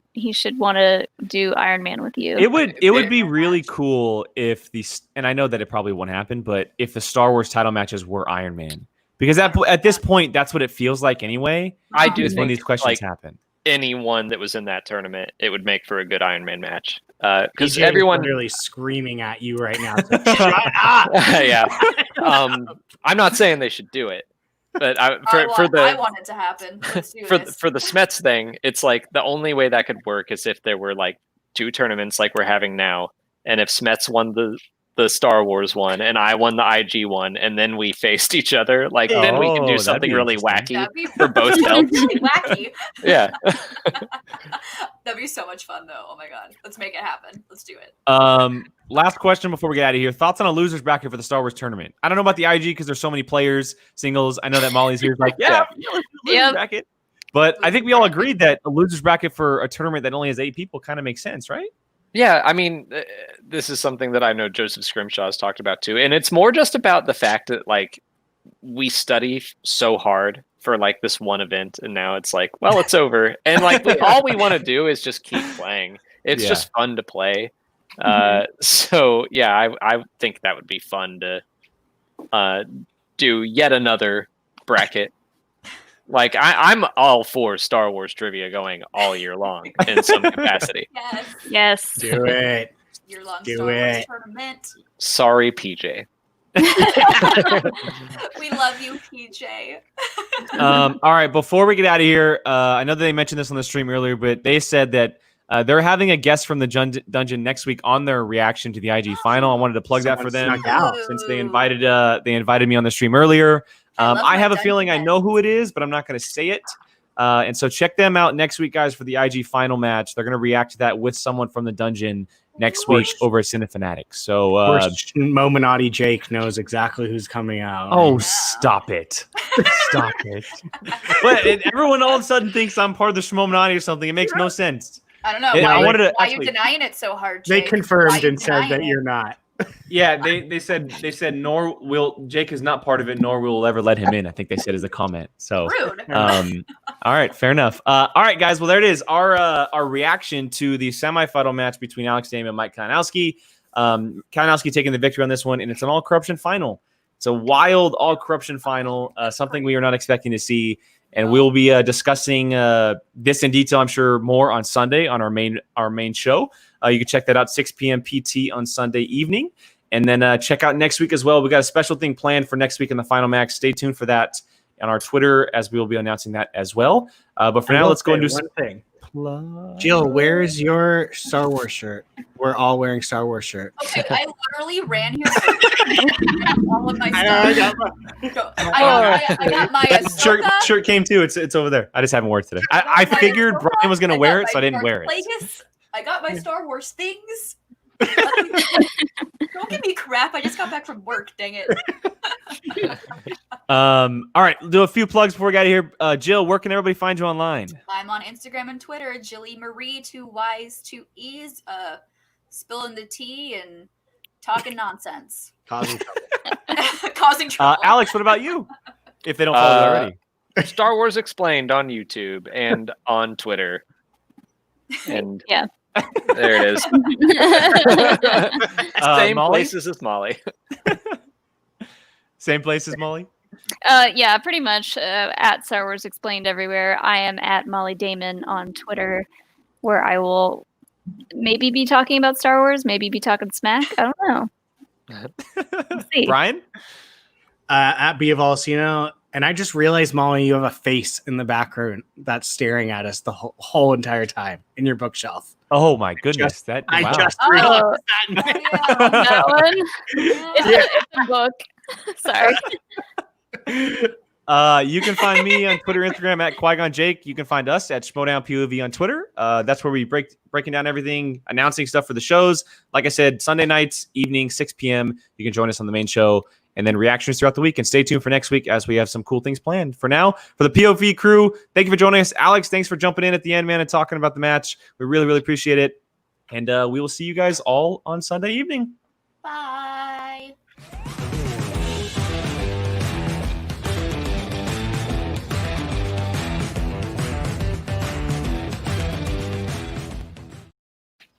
want to do Iron Man with you. It would be really cool if and I know that it probably won't happen, but if the Star Wars title matches were Iron Man, Because at this point, that's what it feels like anyway. I do is when think these questions like, happen. anyone that was in that tournament, it would make for a good Iron Man match. Because PJ is everyone literally screaming at you right now. Like, shut up! yeah. I'm not saying they should do it, but I want it to happen. Let's do this. for the Smets thing, it's like the only way that could work is if there were like 2 tournaments like we're having now, and if Smets won the Star Wars one and I won the IG one, and then we faced each other, like then we can do something really wacky for both belts. Really wacky. Yeah. That'd be so much fun, though. Oh my god, let's make it happen. Let's do it. Last question before we get out of here. Thoughts on a losers bracket for the Star Wars tournament? I don't know about the IG because there's so many players, singles. I know that Molly's here. Like, yeah, let's do a losers bracket. But I think we all agreed that a losers bracket for a tournament that only has 8 people kind of makes sense, right? Yeah, I mean, this is something that I know Joseph Scrimshaw has talked about too, and it's more just about the fact that like we study so hard for like this one event, and now it's like, well, it's over, and like all we want to do is just keep playing. It's just fun to play. So yeah, I think that would be fun to do yet another bracket. Like I'm all for Star Wars trivia going all year long in some capacity. Yes. Do it. Year-long Do Star Wars it. tournament. Sorry, PJ. We love you, PJ. All right, before we get out of here, I know that they mentioned this on the stream earlier, but they said that they're having a guest from the dungeon next week on their reaction to the IG final. I wanted to plug that for them since they invited me on the stream earlier. I have a feeling I know who it is, but I'm not going to say it. And so check them out next week, guys, for the IG final match. They're going to react to that with someone from the dungeon next week over at Cinefanatics. So Mominati Jake knows exactly who's coming out. Oh, stop it. Stop it. But everyone all of a sudden thinks I'm part of the Schmominati or something. It makes no sense. I don't know. I wanted to why are you denying it so hard, They Jake? confirmed and said that you're not. Yeah, they said nor will Jake is not part of it, nor will ever let him in. I think they said as a comment. So rude. All right, fair enough. All right, guys. Well, there it is. Our reaction to the semifinal match between Alex Damon and Mike Kalinowski. Kalinowski taking the victory on this one, and it's an all corruption final. It's a wild all corruption final. Something we are not expecting to see. And we'll be discussing this in detail, I'm sure, more on Sunday on our main show. You can check that out 6 p.m. PT on Sunday evening. And then check out next week as well. We got a special thing planned for next week in the final match. Stay tuned for that on our Twitter as we will be announcing that as well. But for now, let's go and do one thing. Jill, where's your Star Wars shirt? We're all wearing Star Wars shirt. Okay, I literally ran here. All of my stuff. I got my shirt came too. It's over there. I just haven't worn it today. I figured Brian was going to wear it, so I didn't wear it. I got my Star Wars things. Don't give me crap. I just got back from work. Dang it. All right, do a few plugs before we get out of here. Jill, where can everybody find you online? I'm on Instagram and Twitter, Jilly Marie, 2 Y's, 2 E's, spilling the tea and talking nonsense. Causing trouble. Causing trouble. Alex, what about you? If they don't follow you already. Star Wars Explained on YouTube and on Twitter. And yeah. There it is. Same places as Molly. Same place as Molly? Yeah, pretty much at Star Wars Explained everywhere. I am at Molly Damon on Twitter, where I will maybe be talking about Star Wars, maybe be talking smack. I don't know. We'll see. Brian? At Biavalcino. And I just realized, Molly, you have a face in the background that's staring at us the whole entire time in your bookshelf. Oh my goodness! I just realized that. That one. It's a book. Sorry. You can find me on Twitter, Instagram at Qui-Gon Jake. You can find us at Schmodown POV on Twitter. That's where we breaking down everything, announcing stuff for the shows. Like I said, Sunday nights, evening, 6 p.m. You can join us on the main show. And then reactions throughout the week. And stay tuned for next week as we have some cool things planned. For now, for the POV crew, thank you for joining us. Alex, thanks for jumping in at the end, man, and talking about the match. We really, really appreciate it. And we will see you guys all on Sunday evening. Bye.